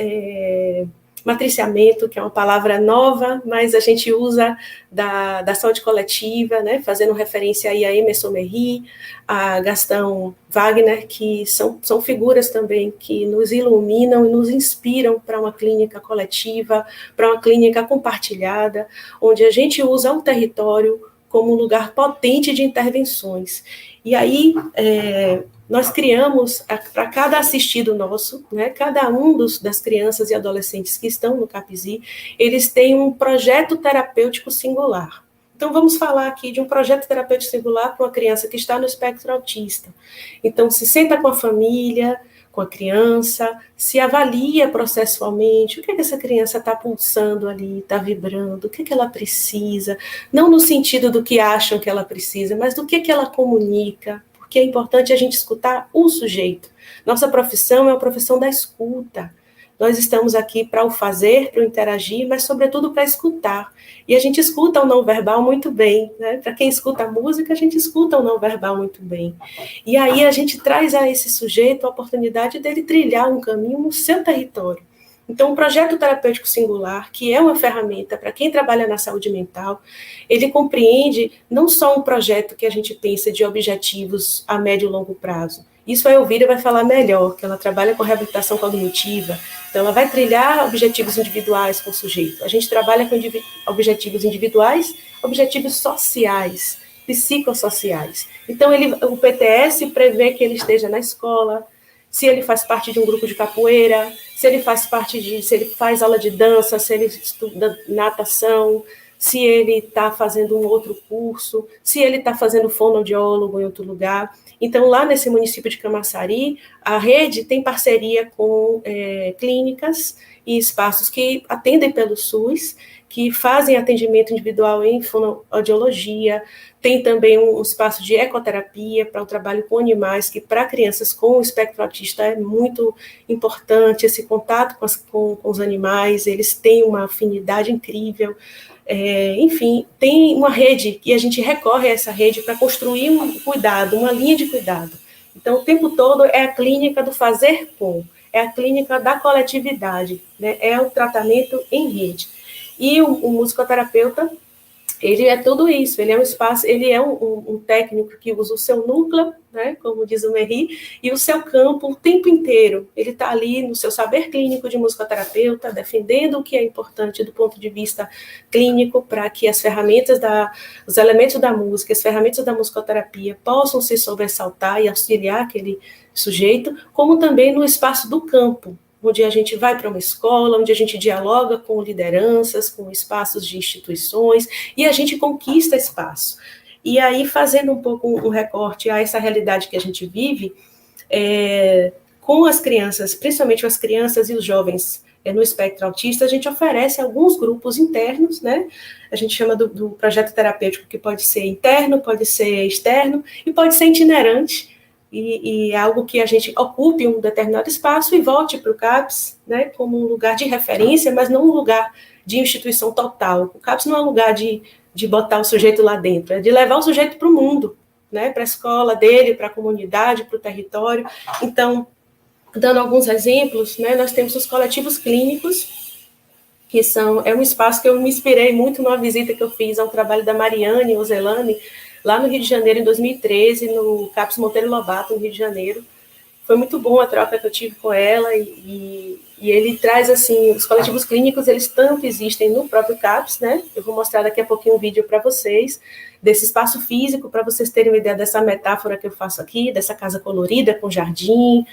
matriciamento, que é uma palavra nova, mas a gente usa da saúde coletiva, né, fazendo referência aí a Emerson Merri, a Gastão Wagner, que são figuras também que nos iluminam e nos inspiram para uma clínica coletiva, para uma clínica compartilhada, onde a gente usa o território como um lugar potente de intervenções. E aí, nós criamos, para cada assistido nosso, né, cada um das crianças e adolescentes que estão no CAPS-I, eles têm um projeto terapêutico singular. Então, vamos falar aqui de um projeto terapêutico singular para uma criança que está no espectro autista. Então, se senta com a família, com a criança, se avalia processualmente, o que essa criança está pulsando ali, está vibrando, o que ela precisa, não no sentido do que acham que ela precisa, mas do que ela comunica, porque é importante a gente escutar o sujeito. Nossa profissão é a profissão da escuta. Nós estamos aqui para o fazer, para o interagir, mas, sobretudo, para escutar. E a gente escuta o não-verbal muito bem, né? Para quem escuta a música, a gente escuta o não-verbal muito bem. E aí a gente traz a esse sujeito a oportunidade dele trilhar um caminho no seu território. Então, o projeto terapêutico singular, que é uma ferramenta para quem trabalha na saúde mental, ele compreende não só um projeto que a gente pensa de objetivos a médio e longo prazo. Isso a Elvira vai falar melhor, que ela trabalha com reabilitação cognitiva, então ela vai trilhar objetivos individuais com o sujeito. A gente trabalha com objetivos individuais, objetivos sociais, psicossociais. Então, o PTS prevê que ele esteja na escola, se ele faz parte de um grupo de capoeira, se ele faz aula de dança, se ele estuda natação, se ele está fazendo um outro curso, se ele está fazendo fonoaudiólogo em outro lugar. Então, lá nesse município de Camaçari, a rede tem parceria com clínicas e espaços que atendem pelo SUS, que fazem atendimento individual em fonoaudiologia, tem também um espaço de ecoterapia para o trabalho com animais, que para crianças com espectro autista é muito importante, esse contato com os animais, eles têm uma afinidade incrível. Enfim, tem uma rede, e a gente recorre a essa rede para construir um cuidado, uma linha de cuidado. Então, o tempo todo é a clínica do fazer com, é a clínica da coletividade, né? É o tratamento em rede. E o musicoterapeuta, ele é tudo isso, ele é um espaço, ele é um técnico que usa o seu núcleo, né, como diz o Merri, e o seu campo o tempo inteiro. Ele está ali no seu saber clínico de musicoterapeuta, defendendo o que é importante do ponto de vista clínico, para que as ferramentas, os elementos da música, as ferramentas da musicoterapia possam se sobressaltar e auxiliar aquele sujeito, como também no espaço do campo, onde a gente vai para uma escola, onde a gente dialoga com lideranças, com espaços de instituições, e a gente conquista espaço. E aí, fazendo um pouco um recorte a essa realidade que a gente vive, com as crianças, principalmente as crianças e os jovens no espectro autista, a gente oferece alguns grupos internos, né? A gente chama do projeto terapêutico, que pode ser interno, pode ser externo, e pode ser itinerante, e algo que a gente ocupe um determinado espaço e volte para o CAPS, né, como um lugar de referência, mas não um lugar de instituição total. O CAPS não é um lugar de botar o sujeito lá dentro, é de levar o sujeito para o mundo, né, para a escola dele, para a comunidade, para o território. Então, dando alguns exemplos, né, nós temos os coletivos clínicos, que é um espaço que eu me inspirei muito numa visita que eu fiz ao trabalho da Mariane Ozelani, lá no Rio de Janeiro, em 2013, no CAPS Monteiro Lobato, no Rio de Janeiro. Foi muito bom a troca que eu tive com ela, e ele traz, assim, os coletivos clínicos, eles tanto existem no próprio CAPS, né? Eu vou mostrar daqui a pouquinho um vídeo para vocês, desse espaço físico, para vocês terem uma ideia dessa metáfora que eu faço aqui, dessa casa colorida, com jardim,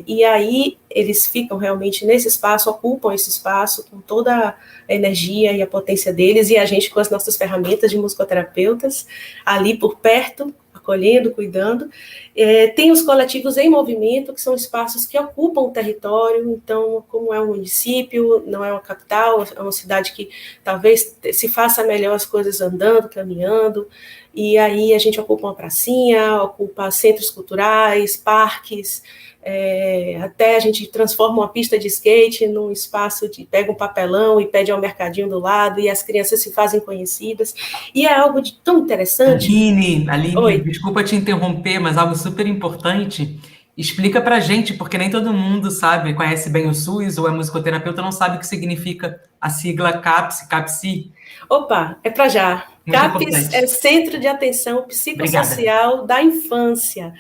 e aí eles ficam realmente nesse espaço, ocupam esse espaço com toda a energia e a potência deles, e a gente com as nossas ferramentas de musicoterapeutas, ali por perto, acolhendo, cuidando. Tem os coletivos em movimento, que são espaços que ocupam o território, então, como é um município, não é uma capital, é uma cidade que talvez se faça melhor as coisas andando, caminhando, e aí a gente ocupa uma pracinha, ocupa centros culturais, parques, até a gente transforma uma pista de skate num espaço pega um papelão e pede ao mercadinho do lado, e as crianças se fazem conhecidas, e é algo tão interessante. Aline, oi. Desculpa te interromper, mas algo super importante, explica pra gente, porque nem todo mundo sabe, conhece bem o SUS, ou é musicoterapeuta, não sabe o que significa a sigla CAPS, CAPSI. Opa, é para já. Muito CAPS importante. é Centro de Atenção Psicossocial da Infância,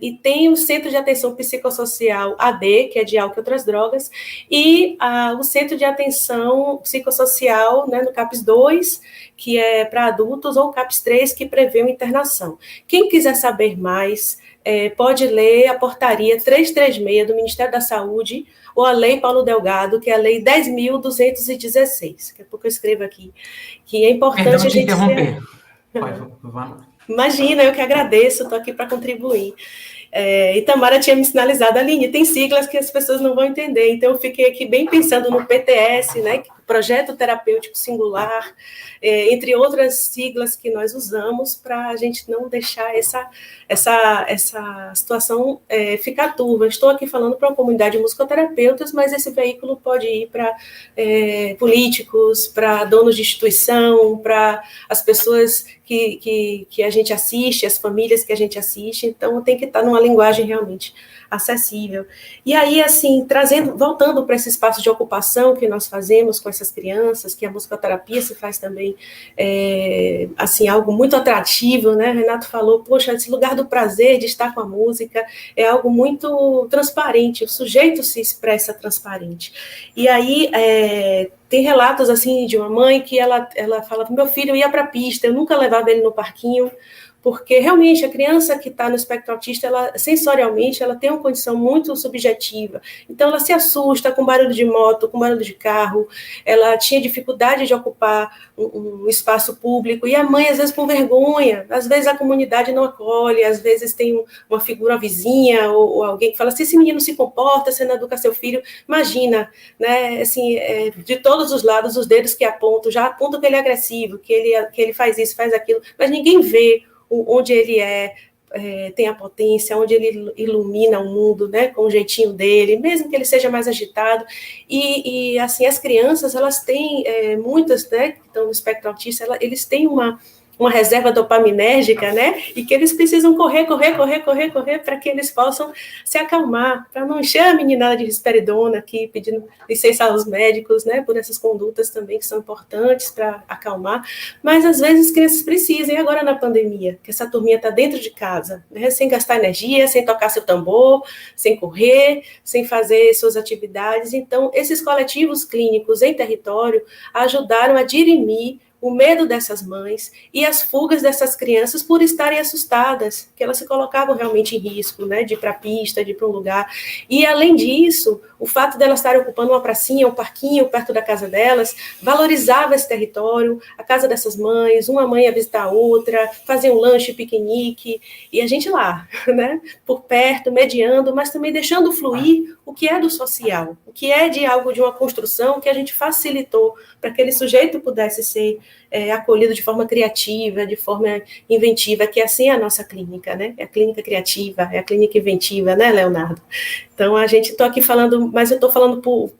e tem o Centro de Atenção Psicossocial AD, que é de álcool e outras drogas, e o Centro de Atenção Psicossocial, né, no CAPS 2, que é para adultos, ou CAPS 3, que prevê uma internação. Quem quiser saber mais, pode ler a portaria 336 do Ministério da Saúde, ou a Lei Paulo Delgado, que é a Lei 10.216. Daqui a pouco eu escrevo aqui, que é importante. Perdão a gente interromper. Vamos. Imagina, eu que agradeço, estou aqui para contribuir. E Tamara tinha me sinalizado, Aline, tem siglas que as pessoas não vão entender, então eu fiquei aqui bem pensando no PTS, né, Projeto Terapêutico Singular, entre outras siglas que nós usamos para a gente não deixar essa situação ficar turva. Estou aqui falando para uma comunidade de musicoterapeutas, mas esse veículo pode ir para políticos, para donos de instituição, para as pessoas que a gente assiste, as famílias que a gente assiste, então tem que estar numa linguagem realmente acessível. E aí, assim, voltando para esse espaço de ocupação que nós fazemos com essas crianças, que a musicoterapia se faz também, assim, algo muito atrativo, né? Renato falou, poxa, esse lugar do prazer de estar com a música é algo muito transparente, o sujeito se expressa transparente. E aí, tem relatos, assim, de uma mãe que ela fala, meu filho ia para a pista, eu nunca levava ele no parquinho, porque realmente a criança que está no espectro autista, ela, sensorialmente, ela tem uma condição muito subjetiva, então ela se assusta com barulho de moto, com barulho de carro, ela tinha dificuldade de ocupar um espaço público, e a mãe, às vezes, com vergonha, às vezes a comunidade não acolhe, às vezes tem uma figura vizinha, ou alguém que fala, se esse menino se comporta, você não educa seu filho, imagina, né, assim, de todos os lados, os dedos que apontam, já apontam que ele é agressivo, que ele faz isso, faz aquilo, mas ninguém vê onde ele tem a potência, onde ele ilumina o mundo, né, com o jeitinho dele, mesmo que ele seja mais agitado, e assim, as crianças, elas têm, muitas, né, que estão no espectro autista, eles têm uma reserva dopaminérgica, né, e que eles precisam correr, para que eles possam se acalmar, para não encher a meninada de risperidona aqui, pedindo licença aos médicos, né, por essas condutas também que são importantes para acalmar, mas às vezes as crianças precisam, e agora na pandemia, que essa turminha está dentro de casa, né, sem gastar energia, sem tocar seu tambor, sem correr, sem fazer suas atividades, então esses coletivos clínicos em território ajudaram a dirimir o medo dessas mães e as fugas dessas crianças por estarem assustadas, que elas se colocavam realmente em risco, né, de ir para a pista, de ir para um lugar. E, além disso, o fato delas estarem ocupando uma pracinha, um parquinho perto da casa delas, valorizava esse território, a casa dessas mães, uma mãe ia visitar a outra, fazia um lanche, piquenique, e a gente lá, né, por perto, mediando, mas também deixando fluir o que é do social, o que é de algo, de uma construção que a gente facilitou para que aquele sujeito pudesse ser acolhido de forma criativa, de forma inventiva, que assim é a nossa clínica, né? É a clínica criativa, é a clínica inventiva, né, Leonardo? Então, a gente estou aqui falando, mas eu estou falando por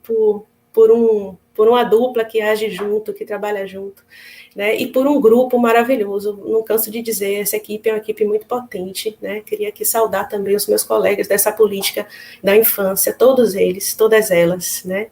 uma dupla que age junto, que trabalha junto, né? E por um grupo maravilhoso, não canso de dizer, essa equipe é uma equipe muito potente, né? Queria aqui saudar também os meus colegas dessa política da infância, todos eles, todas elas, né?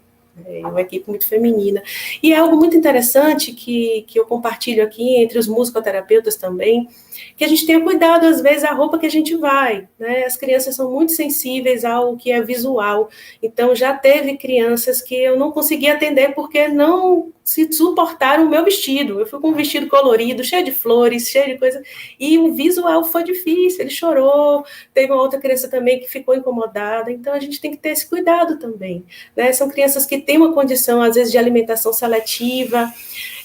É uma equipe muito feminina. E é algo muito interessante que eu compartilho aqui entre os musicoterapeutas também, que a gente tenha cuidado, às vezes, a roupa que a gente vai, né? As crianças são muito sensíveis ao que é visual, então já teve crianças que eu não consegui atender porque não se suportaram o meu vestido. Eu fui com um vestido colorido, cheio de flores, cheio de coisa, e o visual foi difícil, ele chorou, teve uma outra criança também que ficou incomodada, então a gente tem que ter esse cuidado também, né? São crianças que têm uma condição, às vezes, de alimentação seletiva,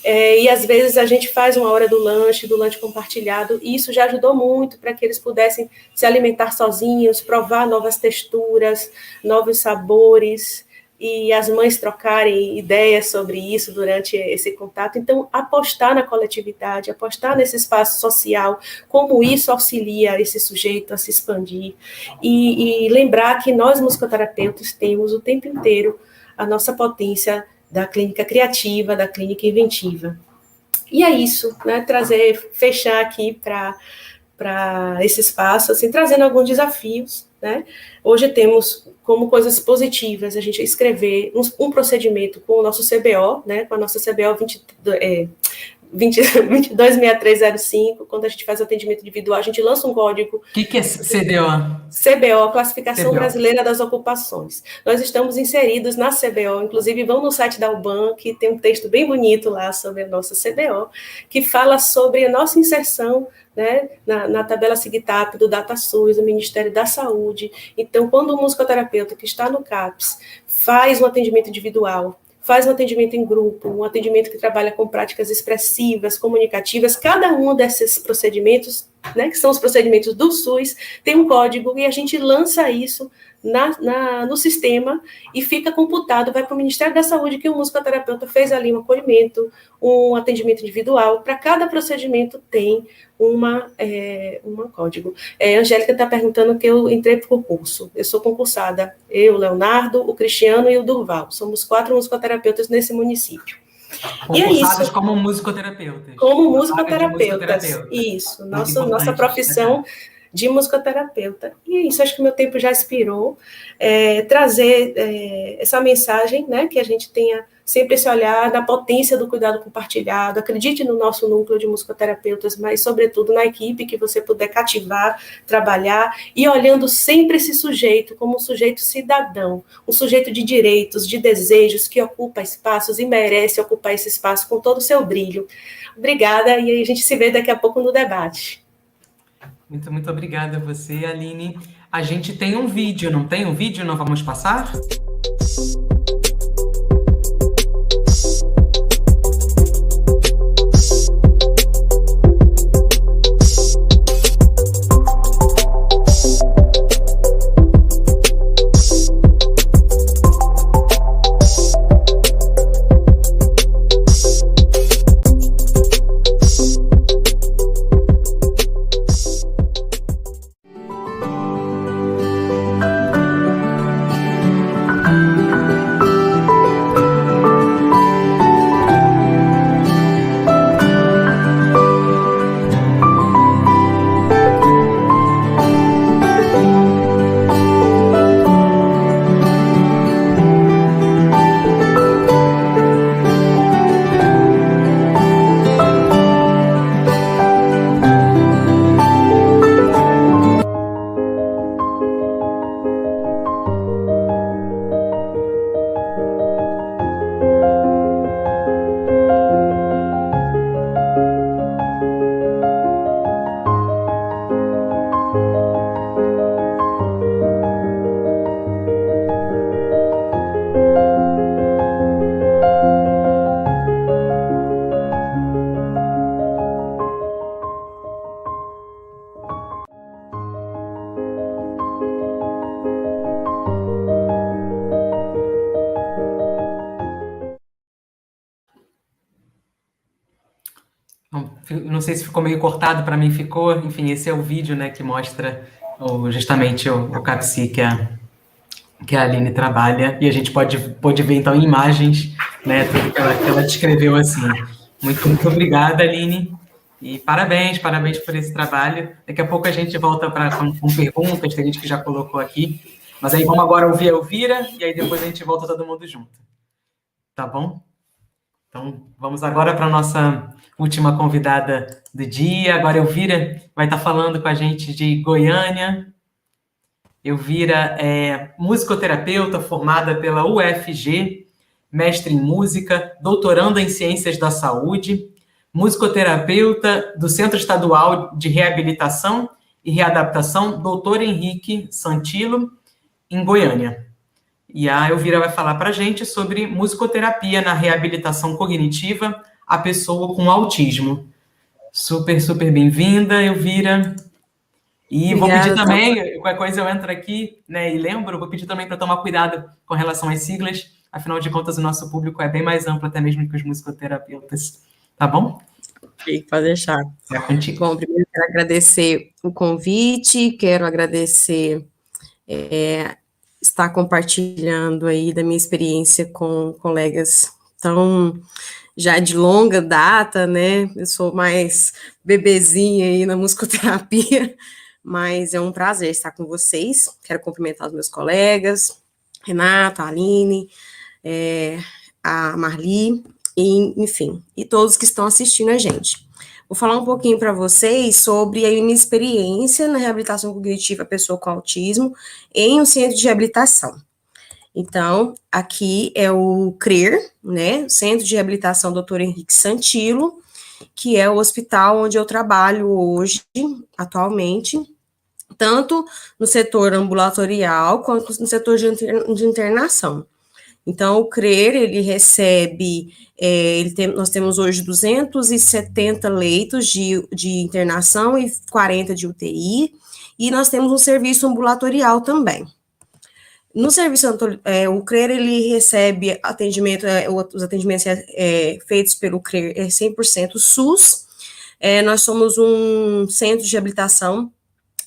e às vezes a gente faz uma hora do lanche compartilhado, e isso já ajudou muito para que eles pudessem se alimentar sozinhos, provar novas texturas, novos sabores, e as mães trocarem ideias sobre isso durante esse contato. Então, apostar na coletividade, apostar nesse espaço social, como isso auxilia esse sujeito a se expandir, e lembrar que nós, musicoterapeutas, temos o tempo inteiro a nossa potência da clínica criativa, da clínica inventiva. E é isso, né? Fechar aqui para esse espaço, assim, trazendo alguns desafios, né? Hoje temos como coisas positivas a gente escrever um procedimento com o nosso CBO, né? Com a nossa CBO 226305, quando a gente faz atendimento individual, a gente lança um código. O que é CBO? CBO, Classificação Brasileira das Ocupações. Nós estamos inseridos na CBO, inclusive vão no site da UBAN, que tem um texto bem bonito lá sobre a nossa CBO, que fala sobre a nossa inserção, né, na tabela SIGTAP do DataSUS, do Ministério da Saúde. Então, quando o musicoterapeuta que está no CAPS faz um atendimento individual, faz um atendimento em grupo, um atendimento que trabalha com práticas expressivas, comunicativas, cada um desses procedimentos, né, que são os procedimentos do SUS, tem um código e a gente lança isso no sistema e fica computado, vai para o Ministério da Saúde que o musicoterapeuta fez ali um acolhimento, um atendimento individual, para cada procedimento tem um código. A Angélica está perguntando que eu entrei para o concurso. Eu sou concursada, eu, Leonardo, o Cristiano e o Durval. Somos 4 musicoterapeutas nesse município. E é concursadas isso. como musicoterapeutas. Como Uma vaga de musicoterapeutas. musicoterapeuta. Isso, Muito importante nossa profissão de musicoterapeuta. E é isso, acho que meu tempo já expirou. Trazer essa mensagem, né, que a gente tenha sempre esse olhar da potência do cuidado compartilhado. Acredite no nosso núcleo de musicoterapeutas, mas, sobretudo, na equipe que você puder cativar, trabalhar, e olhando sempre esse sujeito como um sujeito cidadão, um sujeito de direitos, de desejos, que ocupa espaços e merece ocupar esse espaço com todo o seu brilho. Obrigada, e a gente se vê daqui a pouco no debate. Muito, muito obrigada a você, Aline. A gente tem um vídeo, não tem um vídeo? Não vamos passar? Não sei se ficou meio cortado, para mim ficou. Enfim, esse é o vídeo, né, que mostra justamente o CAPSI que a Aline trabalha, e a gente pode ver, então, em imagens, né, tudo que ela descreveu assim. Muito, muito obrigada, Aline, e parabéns por esse trabalho. Daqui a pouco a gente volta com perguntas, tem gente que já colocou aqui, mas aí vamos agora ouvir a Elvira, e aí depois a gente volta todo mundo junto. Tá bom? Então, vamos agora para a nossa última convidada do dia. Agora, Elvira vai estar falando com a gente de Goiânia. Elvira é musicoterapeuta formada pela UFG, mestre em música, doutoranda em ciências da saúde, musicoterapeuta do Centro Estadual de Reabilitação e Readaptação, Dr. Henrique Santilo, em Goiânia. E a Elvira vai falar para a gente sobre musicoterapia na reabilitação cognitiva a pessoa com autismo. Super, super bem-vinda, Elvira. E vou pedir também, qualquer coisa eu entro aqui, né, e lembro, vou pedir também para tomar cuidado com relação às siglas, afinal de contas o nosso público é bem mais amplo até mesmo que os musicoterapeutas. Tá bom? Ok, pode deixar. É contigo. Bom, primeiro quero agradecer o convite, quero agradecer estar compartilhando aí da minha experiência com colegas tão já de longa data, né? Eu sou mais bebezinha aí na musicoterapia, mas é um prazer estar com vocês. Quero cumprimentar os meus colegas, Renata, a Aline, a Marli, enfim, e todos que estão assistindo a gente. Vou falar um pouquinho para vocês sobre a minha experiência na reabilitação cognitiva pessoa com autismo em um centro de reabilitação. Então, aqui é o CRER, né, Centro de Reabilitação Dr. Henrique Santilo, que é o hospital onde eu trabalho hoje, atualmente, tanto no setor ambulatorial quanto no setor de internação. Então, o CRER, ele recebe, nós temos hoje 270 leitos de internação e 40 de UTI, e nós temos um serviço ambulatorial também. No serviço, o CRER, ele recebe atendimento, os atendimentos feitos pelo CRER é 100% SUS. Nós somos um centro de reabilitação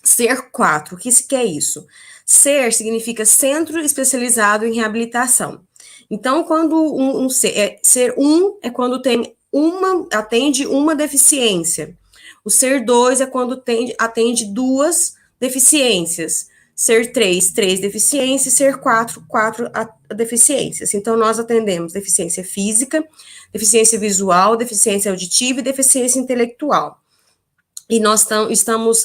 CER 4. O que é isso? CER significa Centro Especializado em Reabilitação. Então, quando ser 1 é quando atende uma deficiência. O ser 2 é quando atende 2 deficiências. Ser 3 deficiências. Ser 4 deficiências. Então, nós atendemos deficiência física, deficiência visual, deficiência auditiva e deficiência intelectual. E nós estamos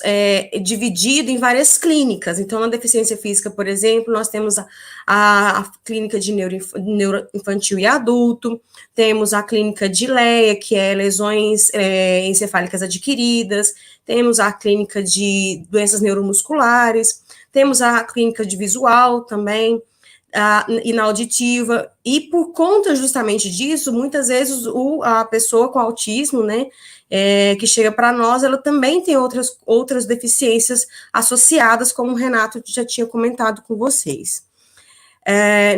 divididos em várias clínicas. Então, na deficiência física, por exemplo, nós temos a clínica de neuroinfantil e adulto, temos a clínica de LEA, que é lesões encefálicas adquiridas, temos a clínica de doenças neuromusculares, temos a clínica de visual também, e na auditiva, e por conta justamente disso, muitas vezes a pessoa com autismo, né, que chega para nós, ela também tem outras deficiências associadas, como o Renato já tinha comentado com vocês.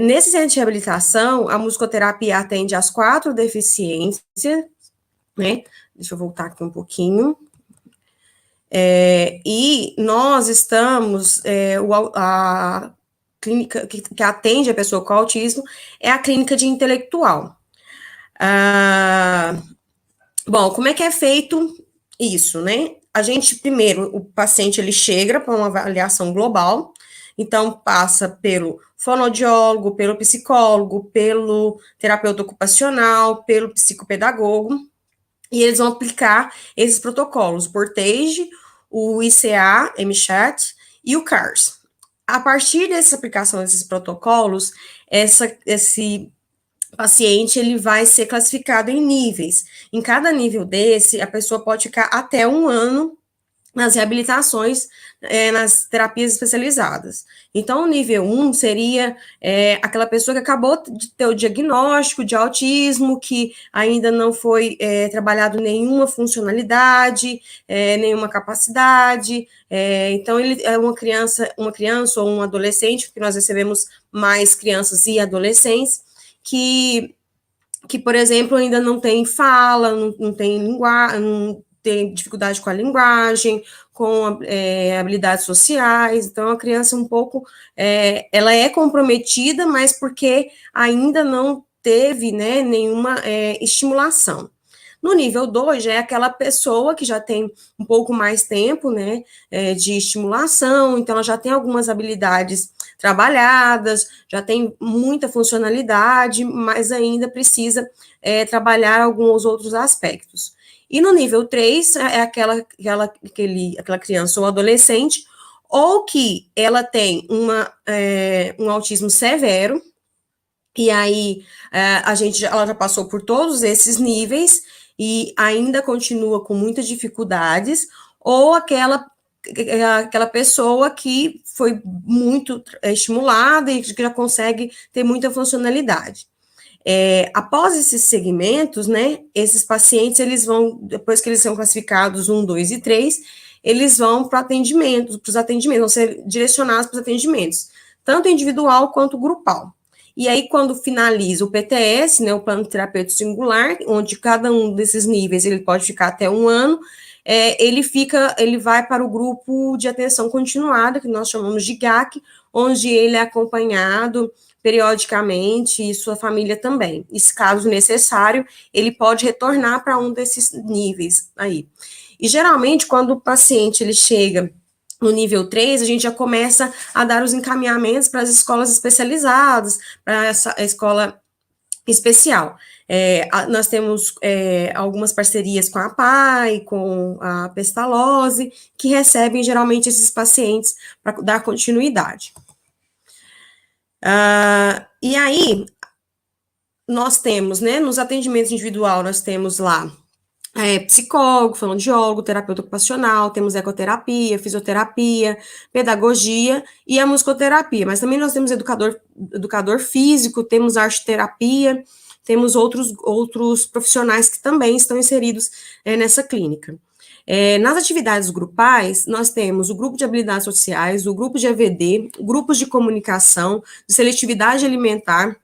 Nesse centro de reabilitação, a musicoterapia atende às 4 deficiências, né, deixa eu voltar aqui um pouquinho, e nós estamos, a clínica que atende a pessoa com autismo é a clínica de intelectual. Bom, como é que é feito isso, né? A gente, primeiro, o paciente, ele chega para uma avaliação global, então passa pelo fonoaudiólogo, pelo psicólogo, pelo terapeuta ocupacional, pelo psicopedagogo, e eles vão aplicar esses protocolos, o Portage, o ICA, MCHAT e o CARS. A partir dessa aplicação desses protocolos, esse paciente, ele vai ser classificado em níveis. Em cada nível desse, a pessoa pode ficar até 1 ano nas reabilitações, nas terapias especializadas. Então, o nível 1 seria aquela pessoa que acabou de ter o diagnóstico de autismo, que ainda não foi trabalhado nenhuma funcionalidade, nenhuma capacidade. Então, ele é uma criança ou um adolescente, porque nós recebemos mais crianças e adolescentes, que por exemplo, ainda não tem fala, não tem linguagem, não tem dificuldade com a linguagem, com habilidades sociais. Então, a criança um pouco, ela é comprometida, mas porque ainda não teve, né, nenhuma estimulação. No nível 2, já é aquela pessoa que já tem um pouco mais tempo, né, de estimulação, então ela já tem algumas habilidades trabalhadas, já tem muita funcionalidade, mas ainda precisa trabalhar alguns outros aspectos. E no nível 3, é aquela criança ou adolescente, ou que ela tem um autismo severo, e aí ela já passou por todos esses níveis, e ainda continua com muitas dificuldades, ou aquela pessoa que foi muito estimulada e que já consegue ter muita funcionalidade. Após esses segmentos, né, esses pacientes, eles vão, depois que eles são classificados 1, 2 e 3, eles vão para os atendimentos, vão ser direcionados para os atendimentos, tanto individual quanto grupal. E aí, quando finaliza o PTS, né, o plano terapêutico singular, onde cada um desses níveis ele pode ficar até 1 ano, ele vai para o grupo de atenção continuada, que nós chamamos de GAC, onde ele é acompanhado periodicamente, e sua família também. E, se caso necessário, ele pode retornar para um desses níveis aí. E, geralmente, quando o paciente ele chega no nível 3, a gente já começa a dar os encaminhamentos para as escolas especializadas, para essa escola especial. Nós temos algumas parcerias com a PAI, com a Pestalozzi, que recebem geralmente esses pacientes para dar continuidade. E aí, nós temos, né, nos atendimentos individual, nós temos lá psicólogo, fonoaudiólogo, terapeuta ocupacional, temos ecoterapia, fisioterapia, pedagogia e a musicoterapia, mas também nós temos educador físico, temos arte-terapia, temos outros profissionais que também estão inseridos nessa clínica. Nas atividades grupais, nós temos o grupo de habilidades sociais, o grupo de EVD, grupos de comunicação, de seletividade alimentar,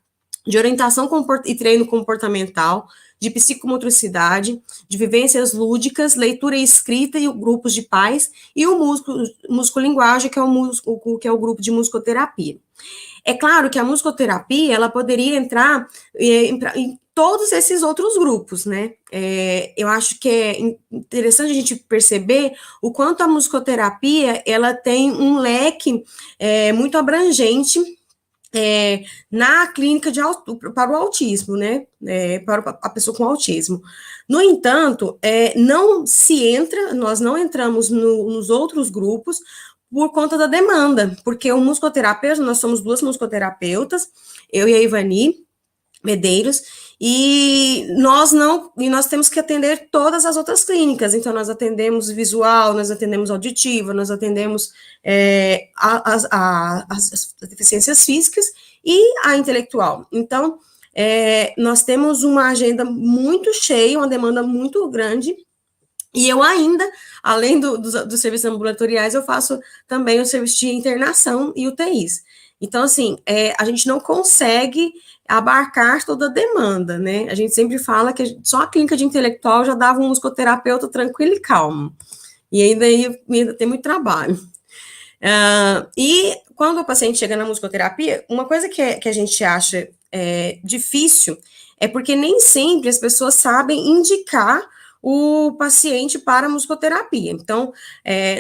de orientação e treino comportamental, de psicomotricidade, de vivências lúdicas, leitura e escrita e grupos de pais, e o músico-linguagem, que é o grupo de musicoterapia. É claro que a musicoterapia, ela poderia entrar em todos esses outros grupos, né? Eu acho que é interessante a gente perceber o quanto a musicoterapia, ela tem um leque muito abrangente na clínica para o autismo, né? Para a pessoa com autismo. No entanto, nós não entramos nos outros grupos por conta da demanda, porque o musicoterapeuta, nós somos 2 musicoterapeutas, eu e a Ivani Medeiros, e nós temos que atender todas as outras clínicas, então nós atendemos visual, nós atendemos auditiva, nós atendemos as deficiências físicas e a intelectual. Então, nós temos uma agenda muito cheia, uma demanda muito grande, e eu ainda, além dos serviços ambulatoriais, eu faço também o serviço de internação e UTIs. Então, assim, a gente não consegue abarcar toda a demanda, né? A gente sempre fala que só a clínica de intelectual já dava um musicoterapeuta tranquilo e calmo. E ainda tem muito trabalho. E quando o paciente chega na musicoterapia, uma coisa que a gente acha difícil é porque nem sempre as pessoas sabem indicar o paciente para a musicoterapia. Então,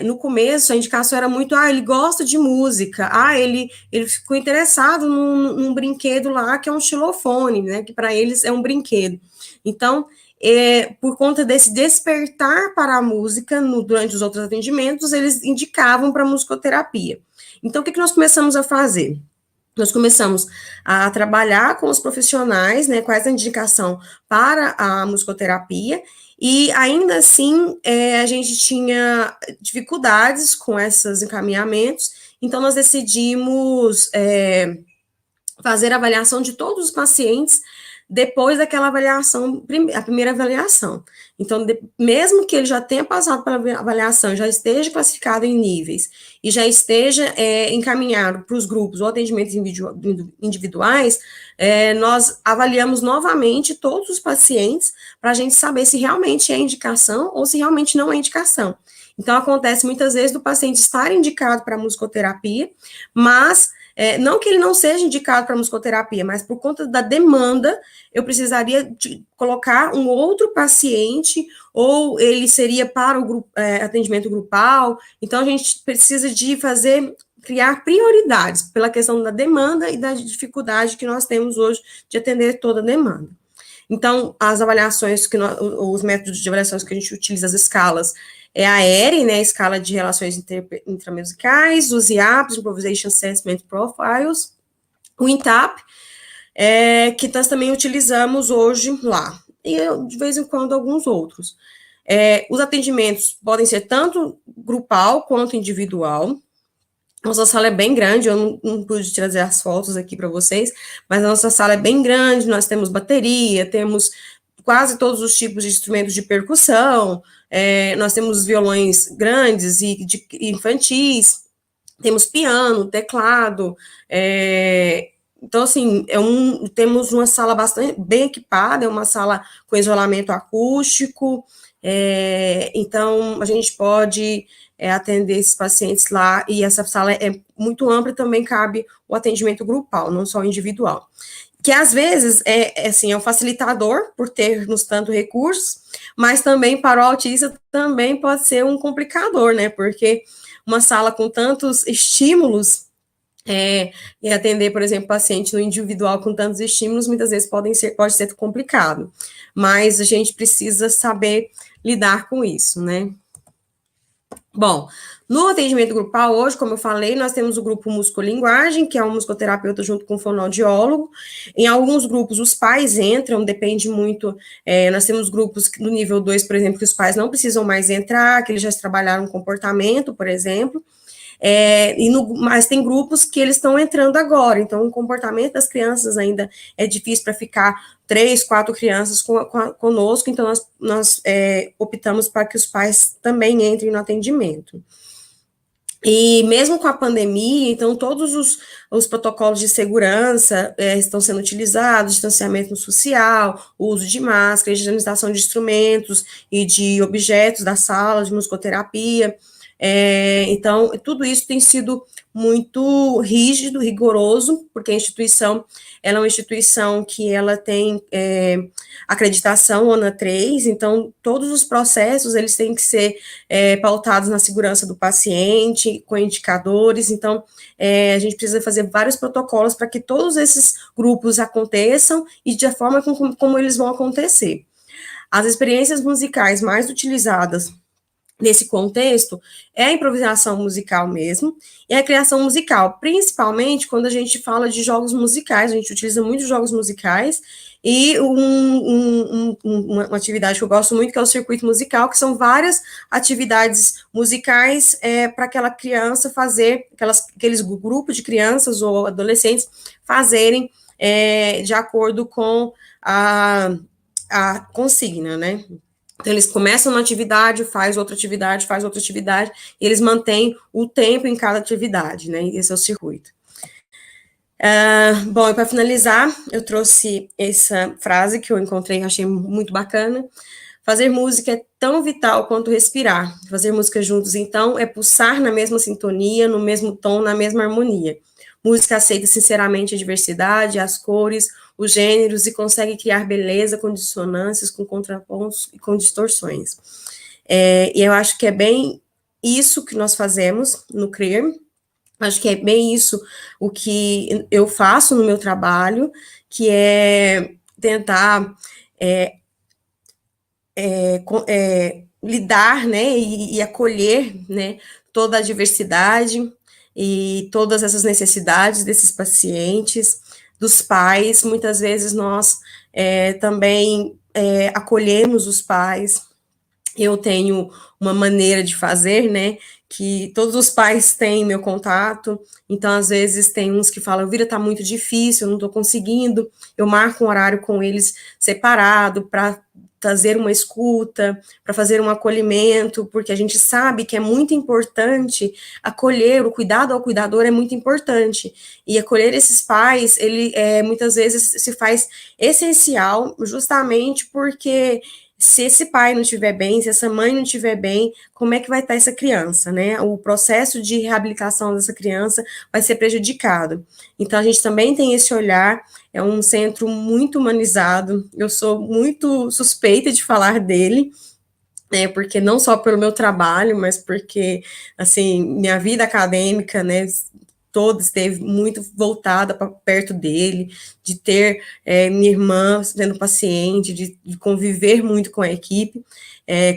no começo, a indicação era muito, ele gosta de música, ele ficou interessado num brinquedo lá, que é um xilofone, né, que para eles é um brinquedo. Então, por conta desse despertar para a música, durante os outros atendimentos, eles indicavam para a musicoterapia. Então, o que nós começamos a fazer? Nós começamos a trabalhar com os profissionais, né, quais a indicação para a musicoterapia, e ainda assim, a gente tinha dificuldades com esses encaminhamentos, então nós decidimos fazer a avaliação de todos os pacientes depois daquela avaliação, a primeira avaliação. Então, mesmo que ele já tenha passado pela avaliação, já esteja classificado em níveis, e já esteja encaminhado para os grupos ou atendimentos individuais, nós avaliamos novamente todos os pacientes para a gente saber se realmente é indicação ou se realmente não é indicação. Então, acontece muitas vezes do paciente estar indicado para musicoterapia, mas não que ele não seja indicado para musicoterapia, mas por conta da demanda, eu precisaria colocar um outro paciente, ou ele seria para o atendimento grupal. Então, a gente precisa de criar prioridades pela questão da demanda e da dificuldade que nós temos hoje de atender toda a demanda. Então, as avaliações, os métodos de avaliações que a gente utiliza, as escalas, é a ERE, né, a escala de relações intramusicais, os IAPs, Improvisation Assessment Profiles, o INTAP, que nós também utilizamos hoje lá, e de vez em quando alguns outros. Os atendimentos podem ser tanto grupal quanto individual. Nossa sala é bem grande, eu não pude trazer as fotos aqui para vocês, mas a nossa sala é bem grande, nós temos bateria, temos quase todos os tipos de instrumentos de percussão, nós temos violões grandes e infantis, temos piano, teclado, então, assim, temos uma sala bem equipada, é uma sala com isolamento acústico, então a gente pode atender esses pacientes lá, e essa sala é muito ampla e também cabe o atendimento grupal, não só individual. Que às vezes é um facilitador por termos tanto recursos, mas também para o autista também pode ser um complicador, né? Porque uma sala com tantos estímulos, e atender, por exemplo, paciente no individual com tantos estímulos, muitas vezes pode ser complicado. Mas a gente precisa saber lidar com isso, né? Bom, no atendimento grupal, hoje, como eu falei, nós temos o grupo musicolinguagem, que é um musicoterapeuta junto com um fonoaudiólogo. Em alguns grupos, os pais entram, depende muito. Nós temos grupos no nível 2, por exemplo, que os pais não precisam mais entrar, que eles já trabalharam comportamento, por exemplo. Mas tem grupos que eles estão entrando agora, então o comportamento das crianças ainda é difícil para ficar 3, 4 crianças conosco, então nós optamos para que os pais também entrem no atendimento. E mesmo com a pandemia, então, todos os protocolos de segurança estão sendo utilizados, distanciamento social, uso de máscara, higienização de instrumentos e de objetos da sala de musicoterapia. Então, tudo isso tem sido muito rígido, rigoroso, porque a instituição, ela é uma instituição que ela tem acreditação ONA 3, então, todos os processos, eles têm que ser pautados na segurança do paciente, com indicadores, então, a gente precisa fazer vários protocolos para que todos esses grupos aconteçam e de forma como eles vão acontecer. As experiências musicais mais utilizadas nesse contexto, é a improvisação musical mesmo, e a criação musical, principalmente quando a gente fala de jogos musicais, a gente utiliza muito jogos musicais, e uma atividade que eu gosto muito, que é o circuito musical, que são várias atividades musicais para aquela criança fazer, aqueles grupos de crianças ou adolescentes fazerem de acordo com a consigna, né? Então, eles começam uma atividade, faz outra atividade, e eles mantêm o tempo em cada atividade, né? Esse é o circuito. Bom, e para finalizar, eu trouxe essa frase que eu encontrei, achei muito bacana. Fazer música é tão vital quanto respirar. Fazer música juntos, então, é pulsar na mesma sintonia, no mesmo tom, na mesma harmonia. Música aceita sinceramente a diversidade, as cores, os gêneros e consegue criar beleza com dissonâncias, com contrapontos e com distorções. E eu acho que é bem isso que nós fazemos no CRER, acho que é bem isso o que eu faço no meu trabalho, que é tentar lidar, né, e acolher, né, toda a diversidade e todas essas necessidades desses pacientes, dos pais. Muitas vezes nós também acolhemos os pais. Eu tenho uma maneira de fazer, né, que todos os pais têm meu contato, então às vezes tem uns que falam, Elvira, tá muito difícil, eu não tô conseguindo, eu marco um horário com eles separado para fazer uma escuta, para fazer um acolhimento, porque a gente sabe que é muito importante acolher, o cuidado ao cuidador é muito importante, e acolher esses pais, ele muitas vezes se faz essencial, justamente porque se esse pai não estiver bem, se essa mãe não estiver bem, como é que vai estar essa criança, né? O processo de reabilitação dessa criança vai ser prejudicado. Então, a gente também tem esse olhar, é um centro muito humanizado, eu sou muito suspeita de falar dele, né, porque não só pelo meu trabalho, mas porque, assim, minha vida acadêmica, né, toda esteve muito voltada para perto dele, de ter minha irmã sendo paciente, de conviver muito com a equipe,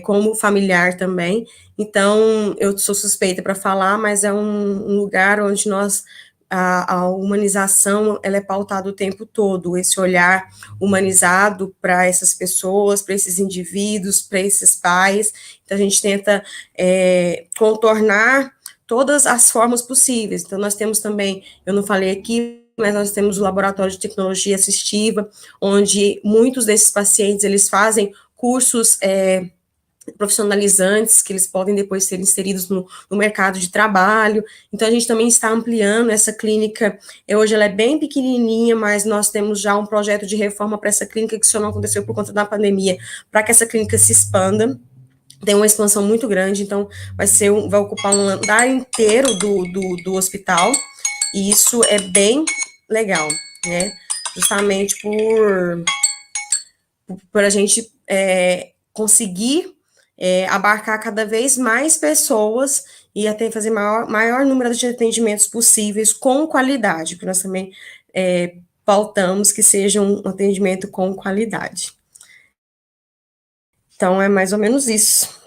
como familiar também. Então, eu sou suspeita para falar, mas é um lugar onde a humanização, ela é pautada o tempo todo, esse olhar humanizado para essas pessoas, para esses indivíduos, para esses pais. Então, a gente tenta contornar todas as formas possíveis. Então, nós temos também, eu não falei aqui, mas nós temos o Laboratório de Tecnologia Assistiva, onde muitos desses pacientes, eles fazem cursos profissionalizantes, que eles podem depois ser inseridos no mercado de trabalho. Então, a gente também está ampliando essa clínica. Hoje ela é bem pequenininha, mas nós temos já um projeto de reforma para essa clínica, que só não aconteceu por conta da pandemia, para que essa clínica se expanda. Tem uma expansão muito grande, então vai ocupar um andar inteiro do hospital, e isso é bem legal, né? Justamente por a gente conseguir abarcar cada vez mais pessoas e até fazer maior número de atendimentos possíveis com qualidade, porque nós também pautamos que seja um atendimento com qualidade. Então, é mais ou menos isso.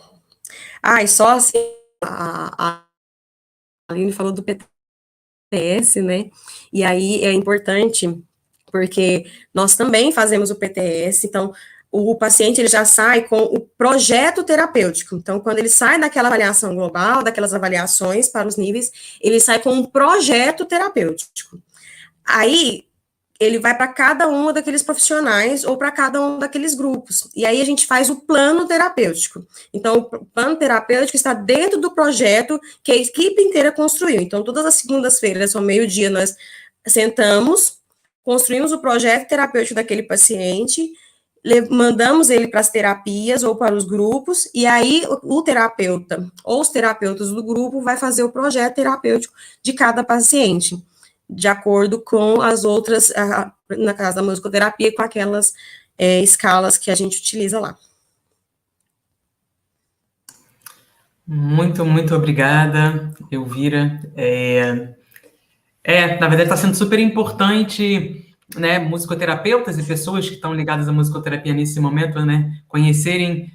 E só assim, a Aline falou do PTS, né? E aí é importante, porque nós também fazemos o PTS, então o paciente ele já sai com o projeto terapêutico. Então, quando ele sai daquela avaliação global, daquelas avaliações para os níveis, ele sai com um projeto terapêutico. Aí, ele vai para cada um daqueles profissionais ou para cada um daqueles grupos. E aí a gente faz o plano terapêutico. Então, o plano terapêutico está dentro do projeto que a equipe inteira construiu. Então, todas as segundas-feiras, ao meio-dia, nós sentamos, construímos o projeto terapêutico daquele paciente, mandamos ele para as terapias ou para os grupos, e aí o terapeuta ou os terapeutas do grupo vai fazer o projeto terapêutico de cada paciente, de acordo com as outras, na casa da musicoterapia, com aquelas escalas que a gente utiliza lá. Muito, muito obrigada, Elvira. Na verdade, está sendo super importante, né, musicoterapeutas e pessoas que estão ligadas à musicoterapia nesse momento, né, conhecerem